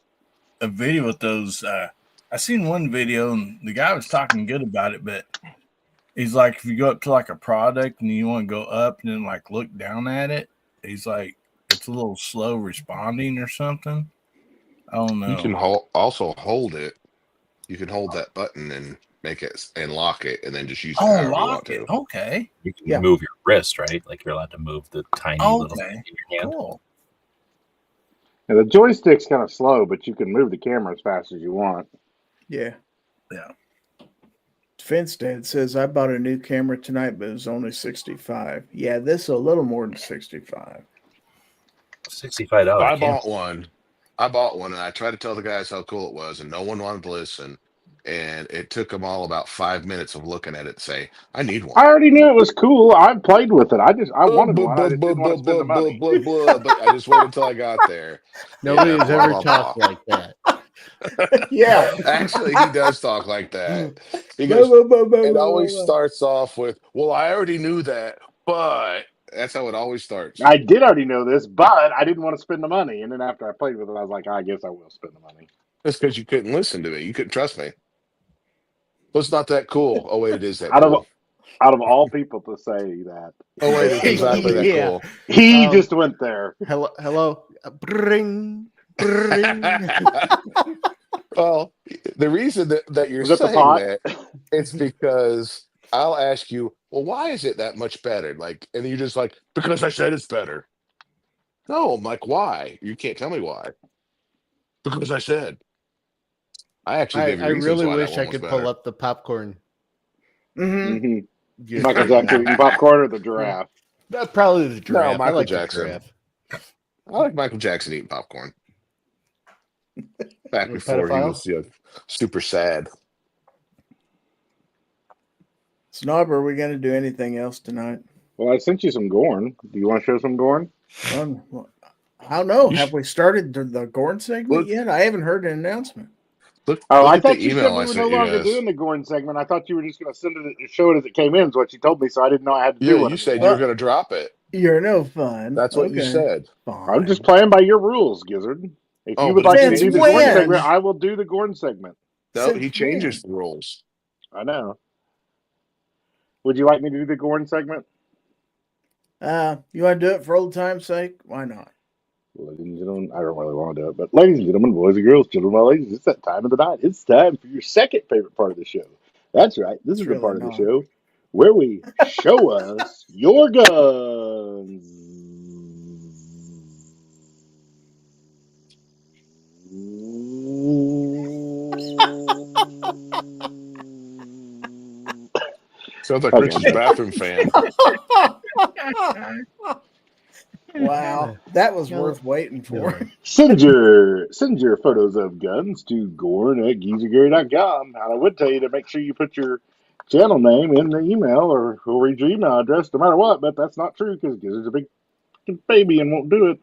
a video with those. I seen one video and the guy was talking good about it, but he's like, if you go up to like a product and you want to go up and then like look down at it, he's like, it's a little slow responding or something. I don't know. You can also hold it. You can hold that button and make it and lock it, and then just use it however you want lock it. to. Okay. You can move your wrist, right? Like you're allowed to move the tiny little thing in your hand. Cool. Yeah, the joystick's kind of slow, but you can move the camera as fast as you want. Yeah. Yeah. Finstead says, I bought a new camera tonight, but it was only 65. Yeah, this is a little more than 65. $65. I bought one, and I tried to tell the guys how cool it was, and no one wanted to listen. And it took them all about 5 minutes of looking at it to say, "I need one." I already knew it was cool. I played with it. I wanted one. I just didn't want to spend the money. But I just waited until I got there. Nobody Yeah, has blah, ever blah, talked blah. like that. Yeah. Actually, he does talk like that. He goes, it always starts off with, "Well, I already knew that, but..." That's how it always starts. I did already know this, but I didn't want to spend the money. And then after I played with it, I was like, I guess I will spend the money. That's because you couldn't listen to me. You couldn't trust me. Well, it's not that cool. Oh, wait, it is that Out cool. of all people to say that. Oh, wait, it's exactly that Yeah. cool. He just went there. Hello. Bring. Well, the reason that you're Was that the saying pot? that, it's because I'll ask you, well, why is it that much better? Like, and you're just like, because I said it's better. No, I'm like, why? You can't tell me why. Because I said. I actually gave you I reasons really why that wish one I was could better. pull up the popcorn. Mm-hmm. Michael Jackson eating popcorn or the giraffe? Probably the giraffe. Michael I like Jackson. the giraffe. I like Michael Jackson eating popcorn. Back You're a before he pedophile? was super sad. Snob, are we going to do anything else tonight? Well, I sent you some Gorn. Do you want to show some Gorn? I don't know. You Have we started the Gorn segment yet? I haven't heard an announcement. Look I at thought the you said email we I were sent no you longer guys. doing the Gorn segment. I thought you were just going to send it, show it as it came in. Is what you told me. So I didn't know I had to do Yeah, one. you said you were going to drop it. You're no fun. That's what you said. Fine. I'm just playing by your rules, Gizzard. If Oh, you would but like he me to do Since the Gorn when? segment, I will do the Gorn segment. No, Since he changes when? the rules. I know. Would you like me to do the Gorn segment? You want to do it for old time's sake? Why not? Ladies and gentlemen, I don't really want to do it, but ladies and gentlemen, boys and girls, children and ladies, it's that time of the night. It's time for your second favorite part of the show. That's right. This It's is the really part of not. the show where we show us your guns. Sounds like Okay. Rich's bathroom fan. Wow, that was worth waiting for. Send your photos of guns to gorn@gizzardgary.com. And I would tell you to make sure you put your channel name in the email or we'll read your email address no matter what, but that's not true because Gizzard's a big baby and won't do it.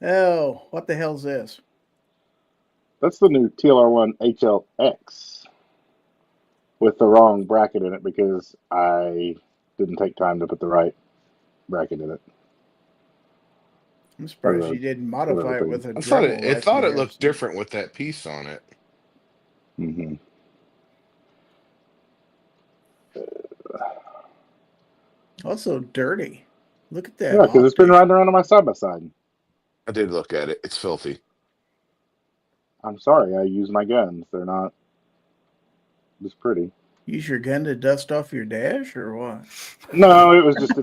Oh, what the hell's this? That's the new TLR1 HLX with the wrong bracket in it because I didn't take time to put the right bracket in it. I'm surprised you didn't modify it with a I thought Dremel it like thought you it looked have. different with that piece on it. Mm-hmm. Also dirty. Look at that. Yeah, because it's been riding around on my side-by-side. I did look at it. It's filthy. I'm sorry, I use my guns. They're not just pretty. Use your gun to dust off your dash or what? No, it was just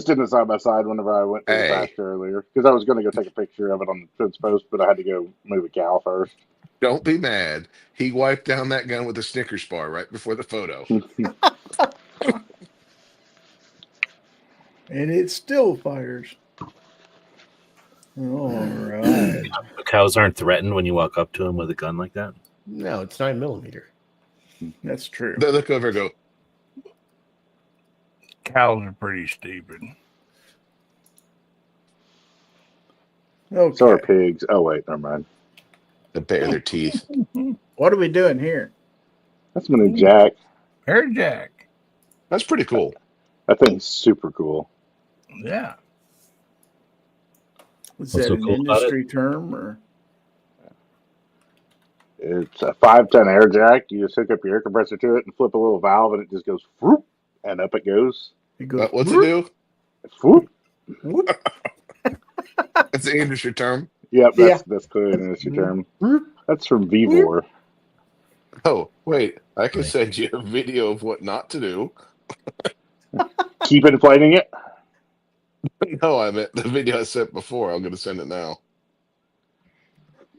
in the side-by-side whenever I went to the Hey. pasture earlier because I was going to go take a picture of it on the fence post, but I had to go move a cow first. Don't be mad. He wiped down that gun with a Snickers bar right before the photo. And it still fires. All right. Cows aren't threatened when you walk up to them with a gun like that. No, it's 9mm. That's true. They look over and go, Cows are pretty stupid. Okay. So are pigs. Oh, wait, never mind. they bare their teeth. What are we doing here? That's my new Jack. Air Jack. That's pretty cool. That thing's super cool. Yeah. Was What's that so an cool about industry term or? It's a 5-ton air jack. You just hook up your air compressor to it and flip a little valve, and it just goes whoop, and up it goes. It goes What's it do? Whoop. That's the industry term. Yep, that's clearly an industry term. That's from Vivor. Oh, wait. I can send you a video of what not to do. Keep inflating it. No, I meant the video I sent before. I'm going to send it now.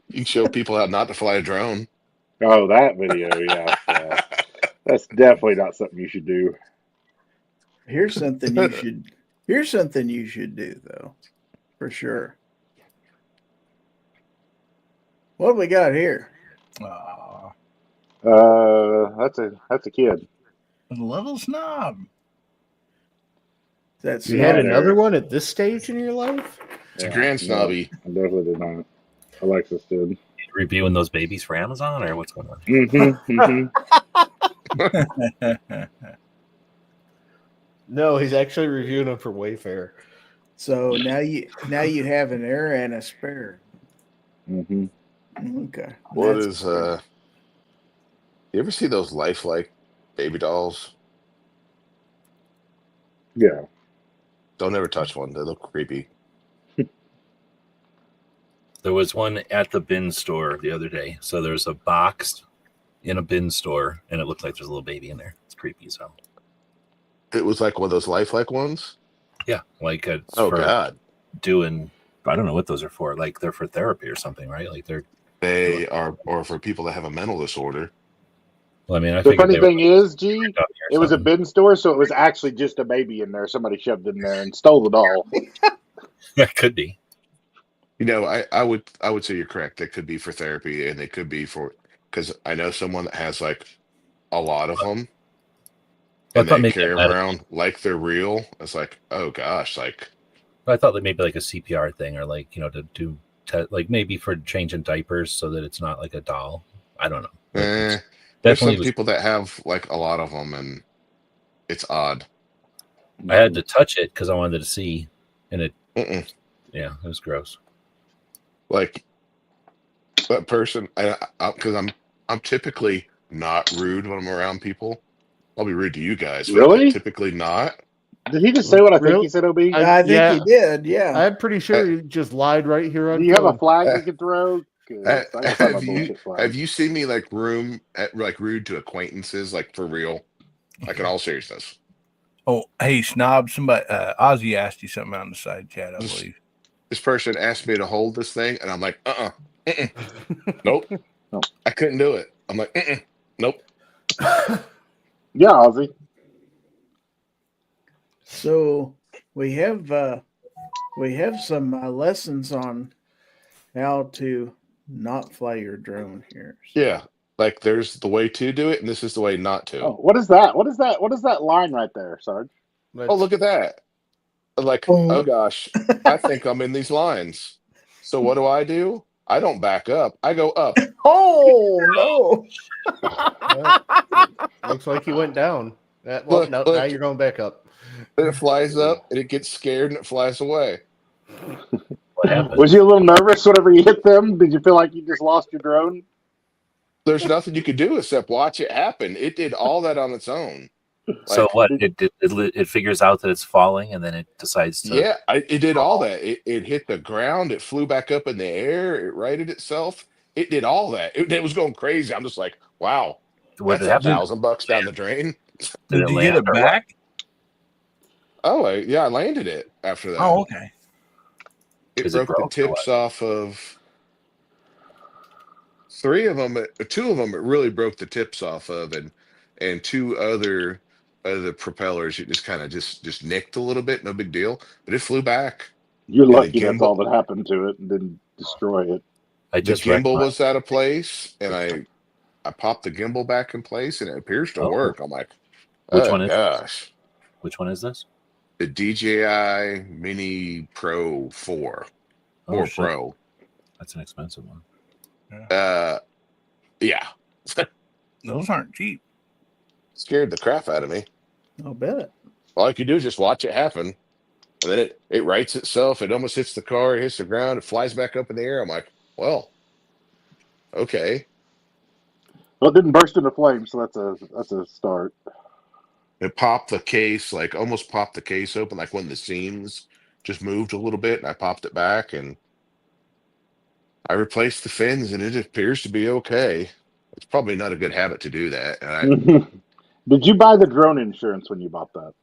You can show people how not to fly a drone. Oh, that video, yeah. That's definitely not something you should do. Here's something you should. Here's something you should do though, for sure. What do we got here? That's a kid. A little snob. That's You had another one at this stage in your life? It's a grand snobby. I definitely did not. Alexis did. Reviewing those babies for Amazon, or what's going on? No, he's actually reviewing them for Wayfair. So now you have an heir and a spare. Mm-hmm. Okay. What is you ever see those lifelike baby dolls? Yeah. Don't ever touch one. They look creepy. There was one at the bin store the other day. So there's a box in a bin store, and it looked like there's a little baby in there. It's creepy as hell. It was like one of those lifelike ones. Yeah, like it's Oh for God, doing. I don't know what those are for. Like they're for therapy or something, right? Like they are, or for people that have a mental disorder. Well, I mean, I The figured funny they were thing is, G, down here or it was a something. bin store, so it was actually just a baby in there. Somebody shoved in there and stole it all. It could be. You know, I would say you're correct. They could be for therapy, and they could be for, because I know someone that has like a lot of them, I and thought they maybe carry a them medical- around like they're real. It's like, oh gosh, like I thought that maybe like a CPR thing, or like to do like maybe for changing diapers so that it's not like a doll. I don't know. there's Definitely some people that have like a lot of them, and it's odd. I had to touch it because I wanted to see, and it. Mm-mm. Yeah, it was gross. Like that person, because I'm typically not rude when I'm around people. I'll be rude to you guys, but Really? typically not. Did he just say what I think Really? he said, OB? I think yeah. he did. Yeah. I'm pretty sure he just lied right here on Do you have a film. flag we can throw? 'Cause I gotta find my Have you bullshit flag. have you seen me like rude to acquaintances, like for real, like in all seriousness? Oh, hey, Snob, somebody, Ozzy asked you something out in the side chat, I believe. This person asked me to hold this thing, and I'm like, nope, No. I couldn't do it. I'm like, nope. Yeah, Ozzy. So we have some lessons on how to not fly your drone here. Yeah, like there's the way to do it, and this is the way not to. Oh, what is that? What is that? What is that line right there, Sarge? Oh, look at that. Like, oh gosh, I think I'm in these lines. So what do? I don't back up. I go up. Oh no! Looks like he went down. Well, Look, no, look. now you're going back up. And it flies up, and it gets scared, and it flies away. What happened? Was you a little nervous whenever you hit them? Did you feel like you just lost your drone? There's nothing you could do except watch it happen. It did all that on its own. So what? It figures out that it's falling, and then it decides to. Yeah, it did all that. It hit the ground. It flew back up in the air. It righted itself. It did all that. It was going crazy. I'm just like, wow, What that's did happen? $1,000 down the drain. Did you get it back? Oh, I landed it after that. Oh, okay. It Is it broke the tips off of 3 of them. 2 of them, it really broke the tips off of, and 2 other propellers, it just kind of just nicked a little bit. No big deal, but it flew back. You're And the lucky that's gimbal- all that happened to it and didn't destroy it. I The just gimbal wrecked was out of place, and I popped the gimbal back in place, and it appears to work. I'm like, Which oh, one is this? gosh, Which one is this? the DJI Mini Pro 4 Oh, 4 shit. Pro. That's an expensive one. Yeah, Those aren't cheap. scared the crap out of me. I'll bet it. All you can do is just watch it happen, and then it rights itself. It almost hits the car, it hits the ground, it flies back up in the air. I'm like, well, okay. Well, it didn't burst into flames, so that's a start. It popped the case, like almost popped the case open, like when the seams just moved a little bit, and I popped it back, and I replaced the fins, and it appears to be okay. It's probably not a good habit to do that. And Did you buy the drone insurance when you bought that?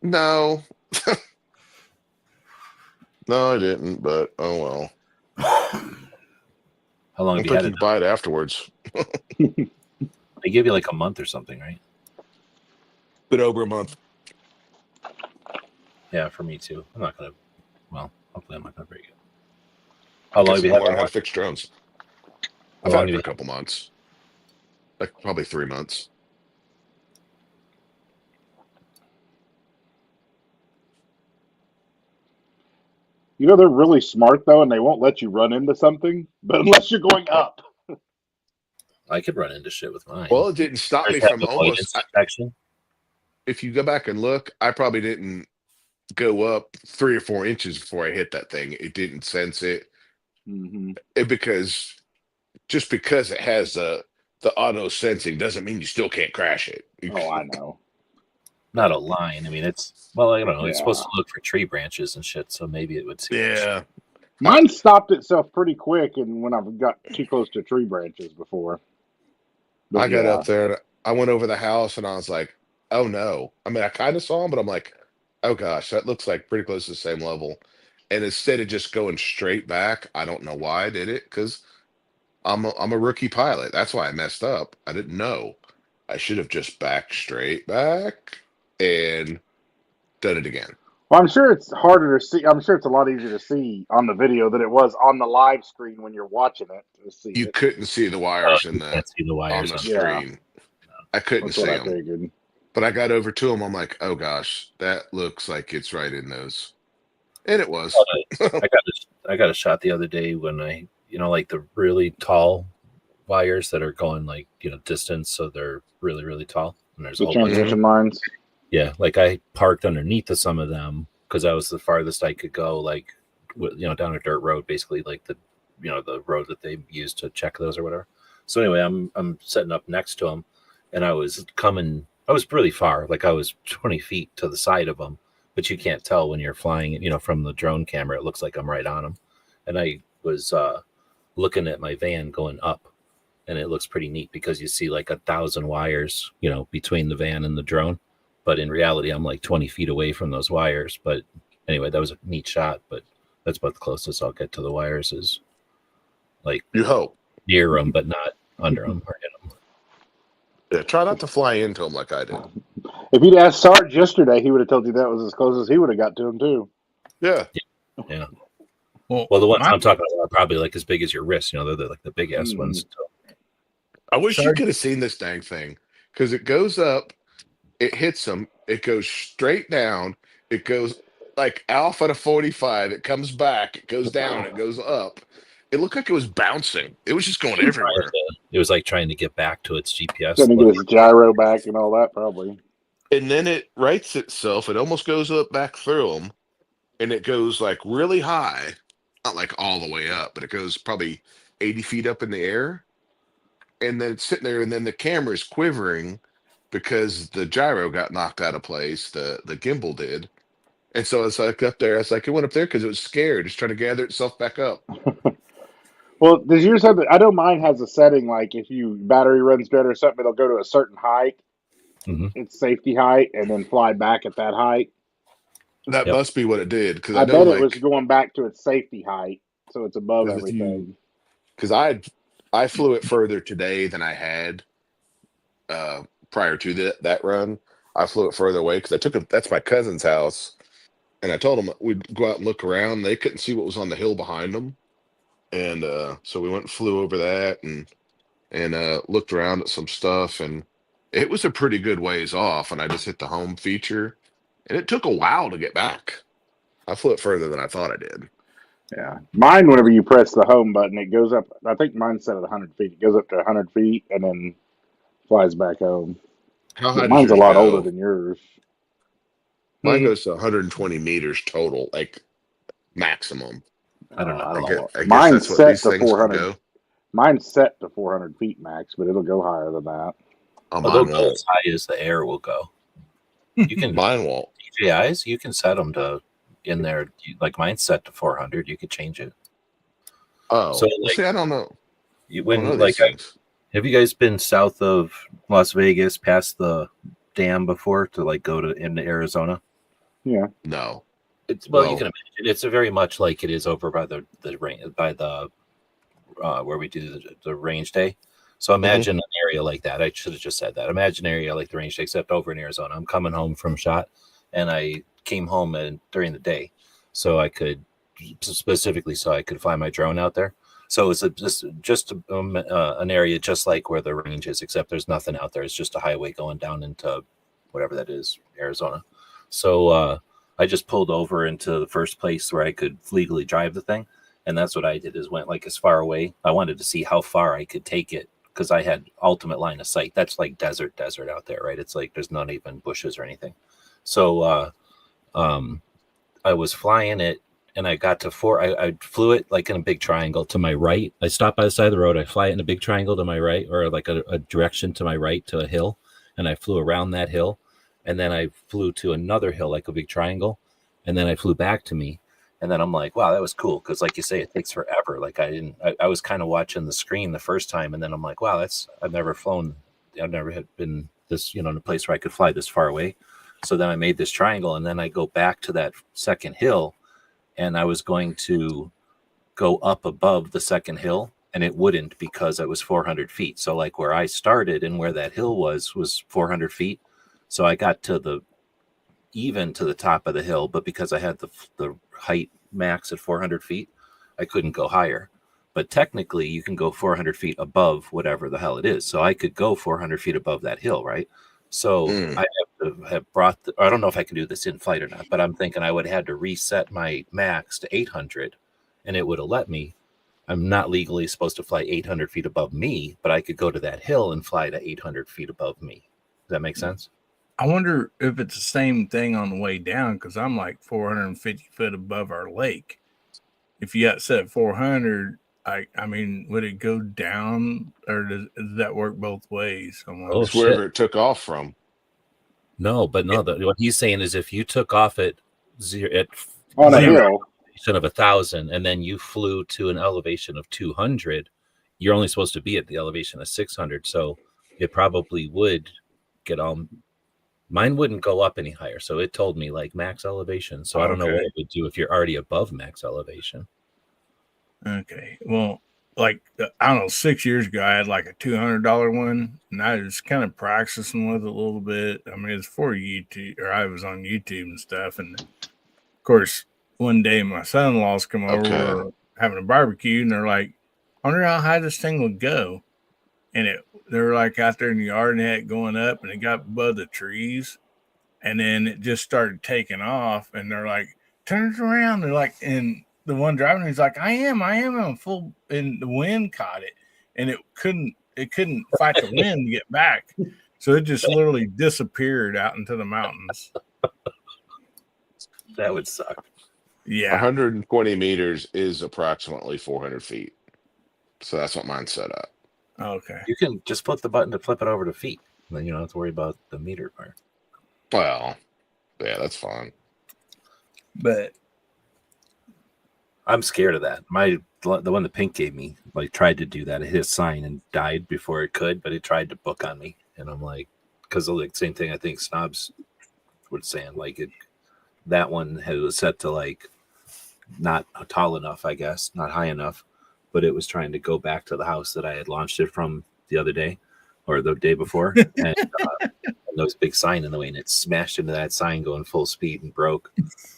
no, no, I didn't. But oh well. How long I have you think had you it? can buy it afterwards. They give you like a month or something, right? Bit over a month. Yeah, for me too. I'm not gonna. Well, hopefully I'm not gonna break it. How long have you had learn how to it? fix drones? How I've long had it have for you- a couple months, like probably 3 months. You know they're really smart though, and they won't let you run into something, but unless you're going up. I could run into shit with mine. Well, it didn't stop me There's that from avoidance almost. detection. If you go back and look, I probably didn't go up 3 or 4 inches before I hit that thing. It didn't sense it. Mm-hmm. Because it has the auto sensing doesn't mean you still can't crash it. Oh, I know. Not a line. I mean, it's well, I don't know. It's Yeah. supposed to look for tree branches and shit, so maybe it would see. Yeah. Mine stopped itself pretty quick, and when I got too close to tree branches before. But I got yeah, up there and I went over the house and I was like, oh no. I mean, I kind of saw him, but I'm like, oh gosh, that looks like pretty close to the same level. And instead of just going straight back, I don't know why I did it because I'm a rookie pilot. That's why I messed up. I didn't know. I should have just backed straight back and done it again. well, I'm sure it's harder to see. I'm sure it's a lot easier to see on the video than it was on the live screen when you're watching it to see You it. couldn't see the wires in You the can't see the on wires the on Yeah. screen. I couldn't That's what see I them. figured. But I got over to him. I'm like, oh gosh, that looks like it's right in those. And it was. I got a shot the other day when I, like the really tall wires that are going like, distance. So they're really, really tall. And there's a The whole bunch of transmission lines. Yeah, like I parked underneath of some of them because that was the farthest I could go, like down a dirt road, basically like the the road that they use to check those or whatever. So anyway, I'm setting up next to them, and I was really far, like I was 20 feet to the side of them, but you can't tell when you're flying, from the drone camera. It looks like I'm right on them, and I was looking at my van going up, and it looks pretty neat because you see like 1,000 wires, between the van and the drone. But in reality, I'm like 20 feet away from those wires. But anyway, that was a neat shot. But that's about the closest I'll get to the wires is like You hope. near them, but not under them or in them. Yeah, try not to fly into them like I did. If you'd asked Sarge yesterday, he would have told you that was as close as he would have got to him too. Yeah. Yeah. Well, Well, the ones I'm talking about are probably like as big as your wrist. They're like the big ass ones. I wish you Sarge- could have seen this dang thing because it goes up, it hits them, it goes straight down, it goes like off at a 45, it comes back, it goes down, it goes up. It looked like it was bouncing. It was just going everywhere. It was like trying to get back to its GPS. Trying to get his gyro back and all that, probably. And then it rights itself. It almost goes up back through them, and it goes like really high, not like all the way up, but it goes probably 80 feet up in the air. And then it's sitting there, and then the camera is quivering because the gyro got knocked out of place. The gimbal did. And so it's like up there. It's like it went up there because it was scared. It's trying to gather itself back up. Well, does yours have? I know mine has a setting like if you battery runs dead or something, it'll go to a certain height, its safety height, and then fly back at that height. That must be what it did because I I know bet like it was going back to its safety height, so it's above 'cause if everything. because I flew it further today than I had prior to that run. I flew it further away because I took it. That's my cousin's house, and I told them we'd go out and look around. They couldn't see what was on the hill behind them, and so we went and flew over that and looked around at some stuff, and it was a pretty good ways off. And I just hit the home feature, and it took a while to get back. I flew it further than I thought I did. Yeah, mine. Whenever you press the home button, it goes up. I think mine's set at 100 feet. It goes up to 100 feet and then flies back home. How high But does mine's a yours lot go? older than yours. Mine goes to 120 meters total, like maximum. I don't know. I don't I know. guess Mine's that's what set these to things can 400. go. Mine's set to 400 feet max, but it'll go higher than that. Oh, They'll mine go won't. as high as the air will go. You can Mine won't. DJIs. You can set them to in there. Like mine's set to 400. You could change it. Oh, So, well, like, see, I don't know. You I don't when know like these things. have you guys been south of Las Vegas past the dam before to like go to into Arizona? Yeah. No. It's well, you Well- can imagine it's a very much like it is over by the where we do the range day. So imagine an area like that. I should have just said that. Imagine an area like the range day, except over in Arizona. I'm coming home from shot, and I came home during the day, so I could specifically so I could fly my drone out there. So it's just an area just like where the range is, except there's nothing out there. It's just a highway going down into whatever that is, Arizona. So I just pulled over into the first place where I could legally drive the thing. And that's what I did is went like as far away. I wanted to see how far I could take it because I had ultimate line of sight. That's like desert out there, right? It's like there's not even bushes or anything. So I was flying it and I got to I flew it like in a big triangle to my right. I stopped by the side of the road. I fly it in a big triangle to my right or like a direction to my right to a hill. And I flew around that hill. And then I flew to another hill, like a big triangle. And then I flew back to me. And then I'm like, wow, that was cool. Cause like you say, it takes forever. Like I was kind of watching the screen the first time. And then I'm like, wow, I've never had been this, in a place where I could fly this far away. So then I made this triangle, and then I go back to that second hill, and I was going to go up above the second hill, and it wouldn't because it was 400 feet. So like where I started and where that hill was 400 feet. So I got to the top of the hill, but because I had the height max at 400 feet, I couldn't go higher. But technically you can go 400 feet above whatever the hell it is. So I could go 400 feet above that hill, right? So I have to have brought I don't know if I can do this in flight or not, but I'm thinking I would have had to reset my max to 800, and it would have let me. I'm not legally supposed to fly 800 feet above me, but I could go to that hill and fly to 800 feet above me. Does that make sense? I wonder if it's the same thing on the way down, because I'm like 450 foot above our lake. If you got set 400, I mean, would it go down, or does that work both ways? Oh, It's wherever it took off from. No, but no. What he's saying is if you took off at zero On a hill of 1,000, and then you flew to an elevation of 200, you're only supposed to be at the elevation of 600. So it probably would get all. Mine wouldn't go up any higher, so it told me like max elevation. So I don't know what it would do if you're already above max elevation. Okay, well, like I don't know, 6 years ago I had like a $200 one, and I was kind of practicing with it a little bit. I mean, it's for YouTube, or I was on YouTube and stuff, and of course, one day my son-in-laws come over, we're having a barbecue, and they're like, "I wonder how high this thing would go," and they were like out there in the yard, and they had it going up, and it got above the trees, and then it just started taking off, and they're like, "Turn it around," they're like, and the one driving, he's like, I am on full, and the wind caught it, and it couldn't fight the wind to get back. So it just literally disappeared out into the mountains. That would suck. Yeah. 120 meters is approximately 400 feet. So that's what mine's set up. Okay. You can just flip the button to flip it over to feet. Then you don't have to worry about the meter part. Well, yeah, that's fine. But I'm scared of that. The one that Pink gave me, like, tried to do that. It hit a sign and died before it could, but it tried to book on me. And I'm like, because of the same thing I think Snobs would saying, like that one was set to like not tall enough, I guess, not high enough, but it was trying to go back to the house that I had launched it from the other day or the day before. And there was a big sign in the way, and it smashed into that sign going full speed and broke.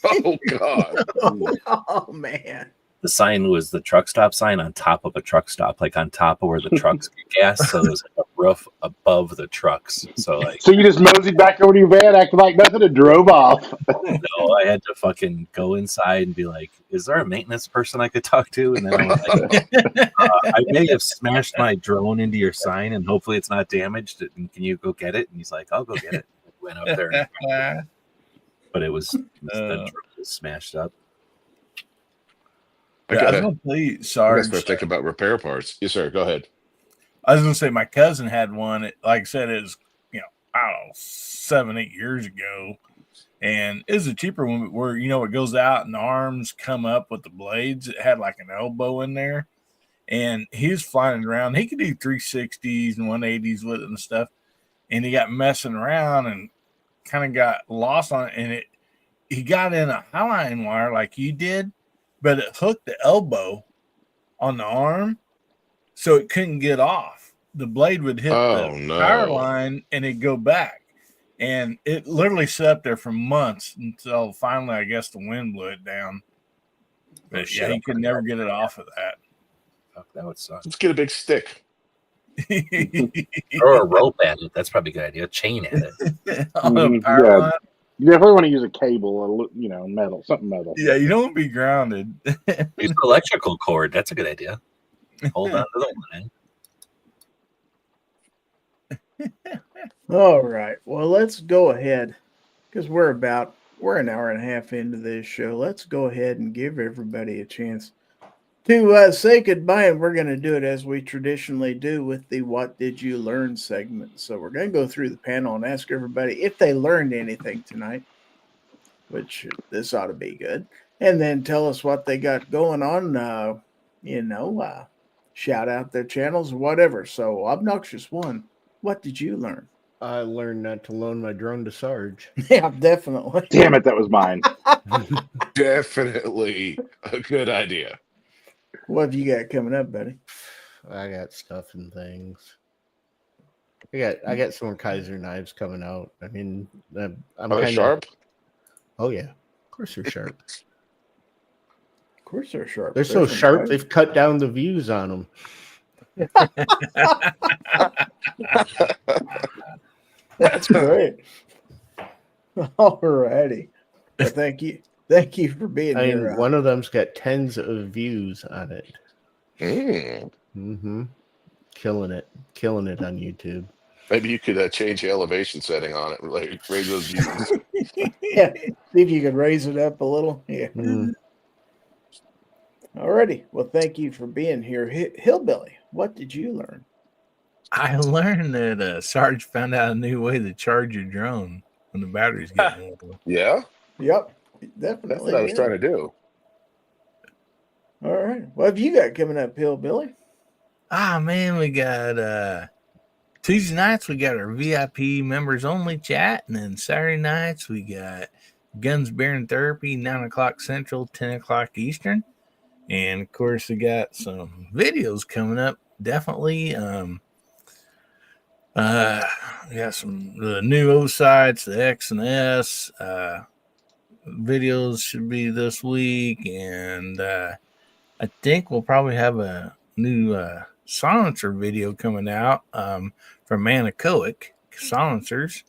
Oh, God. Oh, man. The sign was the truck stop sign on top of a truck stop, like on top of where the trucks get gas. So there was like a roof above the trucks. So you just moseyed back over to your van, acting like nothing, and drove off. No, I had to fucking go inside and be like, "Is there a maintenance person I could talk to?" And then I was like, "I may have smashed my drone into your sign, and hopefully it's not damaged. And can you go get it?" And he's like, "I'll go get it." Went up there, but the drone was smashed up. I was gotta gonna play, sorry. think about repair parts. Yes, sir. Go ahead. I was gonna say my cousin had one. Like I said, it was, I don't know, 7-8 years ago, and it was a cheaper one where it goes out and the arms come up with the blades. It had like an elbow in there, and he was flying around. He could do 360s and 180s with it and stuff, and he got messing around and kind of got lost on it, and he got in a highline wire like you did, but it hooked the elbow on the arm, so it couldn't get off. The blade would hit the power line, and it'd go back. And it literally sat up there for months until finally, I guess, the wind blew it down. But he could never get it off of that. Fuck, that would suck. Let's get a big stick. Throw a rope at it. That's probably a good idea. Chain at it. On a power line. You definitely want to use a cable, metal, something metal. Yeah, you don't want to be grounded. Use an electrical cord. That's a good idea. Hold on to the line. All right. Well, let's go ahead because we're an hour and a half into this show. Let's go ahead and give everybody a chance to say goodbye, and we're going to do it as we traditionally do with the What Did You Learn segment. So we're going to go through the panel and ask everybody if they learned anything tonight, which this ought to be good. and then tell us what they got going on. Shout out their channels or whatever. So, Obnoxious One, what did you learn? I learned not to loan my drone to Sarge. Yeah, definitely. Damn it, that was mine. Definitely a good idea. What have you got coming up, buddy? I got stuff and things. I got some more Kaiser knives coming out. I mean, I'm Are they kind sharp? Oh yeah, of course they're sharp. Of course they're sharp. They're so sharp they've cut down the views on them. That's great. All righty. Well, thank you. Thank you for being I here. mean, one of them's got tens of views on it. Mm. Mm-hmm. Killing it on YouTube. Maybe you could change the elevation setting on it, like raise those views. Yeah, see if you could raise it up a little. Yeah. Mm. All righty. Well, thank you for being here. Hillbilly, what did you learn? I learned that Sarge found out a new way to charge your drone when the batteries get low. Yeah, Yep, that's definitely. what I was trying to do. All right. What have you got coming up, Hillbilly? Ah, man, we got Tuesday nights, we got our VIP members only chat. And then Saturday nights, we got Guns, Beer, and Therapy, 9 o'clock Central, 10 o'clock Eastern. And of course, we got some videos coming up. Definitely. We got the new O sites, the X and S. Videos should be this week. And I think we'll probably have a new silencer video coming out from Anechoic Silencers.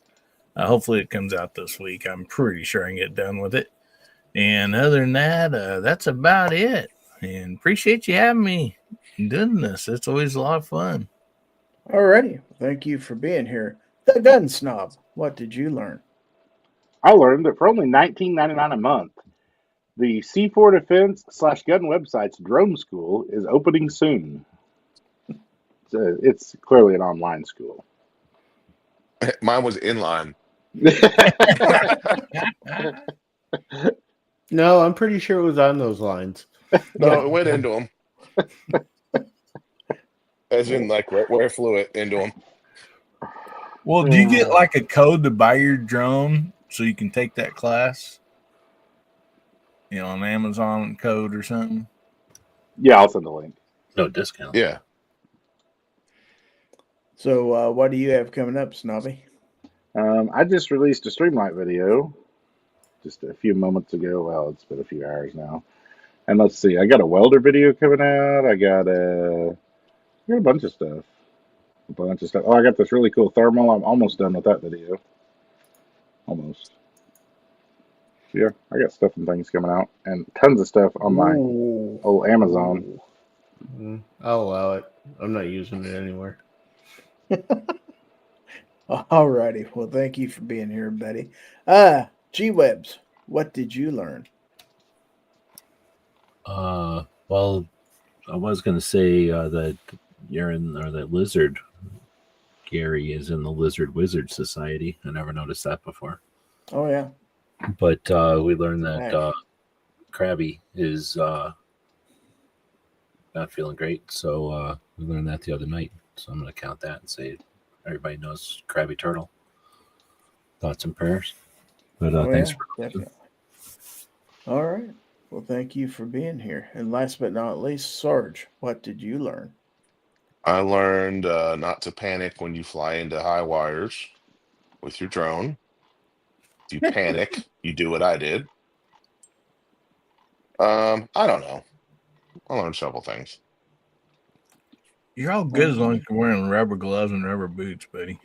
Hopefully it comes out this week. I'm pretty sure I can get done with it. And other than that, that's about it. And appreciate you having me doing this. It's always a lot of fun. All righty. Thank you for being here. The Gun Snob, what did you learn? I learned that for only $19.99 a month, the C4 Defense / Gun website's drone school is opening soon. It's clearly an online school. Mine was inline. No, I'm pretty sure it was on those lines. No, it went into them. As in, like, where it flew it into them. Well, do you get like a code to buy your drone so you can take that class? On Amazon code or something? Yeah, I'll send the link. No discount. Yeah. So, what do you have coming up, Snobby? I just released a Streamlight video just a few moments ago. Well, it's been a few hours now. And let's see, I got a welder video coming out. I got a bunch of stuff. Oh, I got this really cool thermal. I'm almost done with that video. Almost. So yeah, I got stuff and things coming out, and tons of stuff on my old Amazon. I'll allow it. I'm not using it anymore. All righty. Well, thank you for being here, Betty. G-Webs, what did you learn? Well, I was going to say that that Lizard Gary is in the Lizard Wizard Society. I never noticed that before. Oh, yeah. But we learned that Krabby is not feeling great. So we learned that the other night. So I'm going to count that and say everybody knows Krabby Turtle. Thoughts and prayers. But thanks for definitely. All right. Well, thank you for being here. And last but not least, Sarge, what did you learn? I learned not to panic when you fly into high wires with your drone. If you panic, you do what I did. I don't know. I learned several things. You're all good as long as you're wearing rubber gloves and rubber boots, buddy.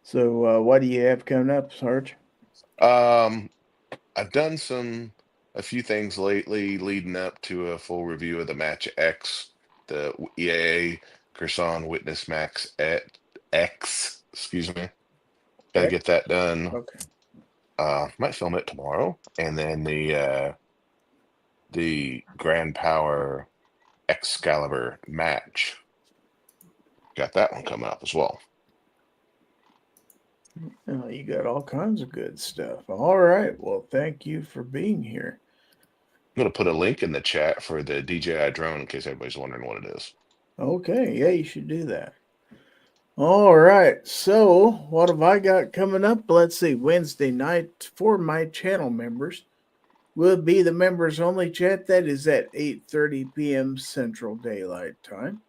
So, what do you have coming up, Sarge? I've done a few things lately leading up to a full review of the Match X, the EAA Kherson Witness Max X. Excuse me. Gotta get that done. Okay. Might film it tomorrow, and then the Grand Power Excalibur match. Got that one coming up as well. Oh, you got all kinds of good stuff. All right. Well, thank you for being here. I'm gonna put a link in the chat for the DJI drone in case everybody's wondering what it is. Okay. Yeah, you should do that. All right. So, what have I got coming up? Let's see. Wednesday night for my channel members will be the members only chat. That is at 8:30 p.m. Central Daylight Time.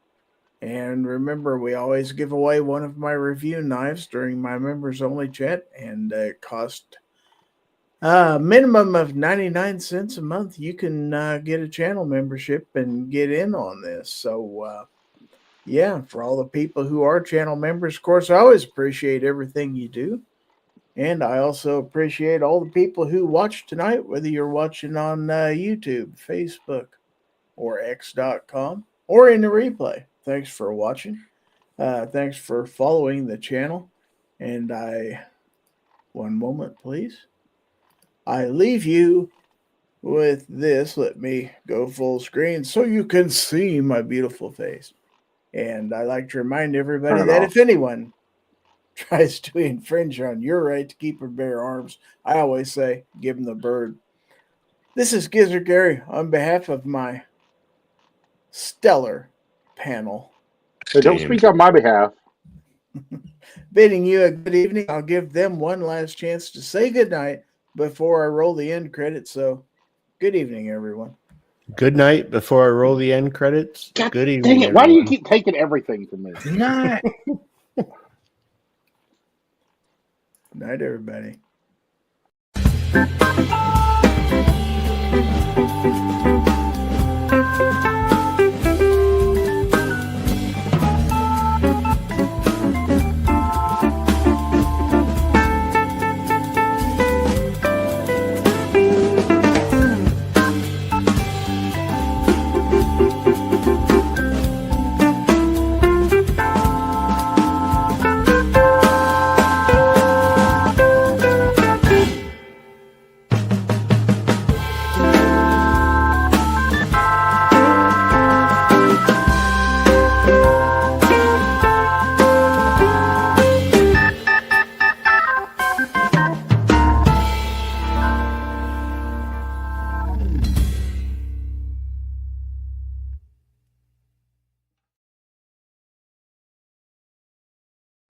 And remember, we always give away one of my review knives during my members only chat, and it costs a minimum of 99 cents a month. You can get a channel membership and get in on this. So, yeah, for all the people who are channel members, of course, I always appreciate everything you do. And I also appreciate all the people who watch tonight, whether you're watching on YouTube, Facebook, or X.com, or in the replay. Thanks for watching. Thanks for following the channel. And one moment, please. I leave you with this. Let me go full screen so you can see my beautiful face. And I like to remind everybody that if anyone tries to infringe on your right to keep or bear arms, I always say, give them the bird. This is Gizzard Gary on behalf of my stellar panel. Hey, don't speak on my behalf. Bidding you a good evening. I'll give them one last chance to say goodnight before I roll the end credits. So, good evening, everyone. Good night before I roll the end credits. God Good evening. dang it. Why do you everyone. keep taking everything from me? Good night. Good night, everybody.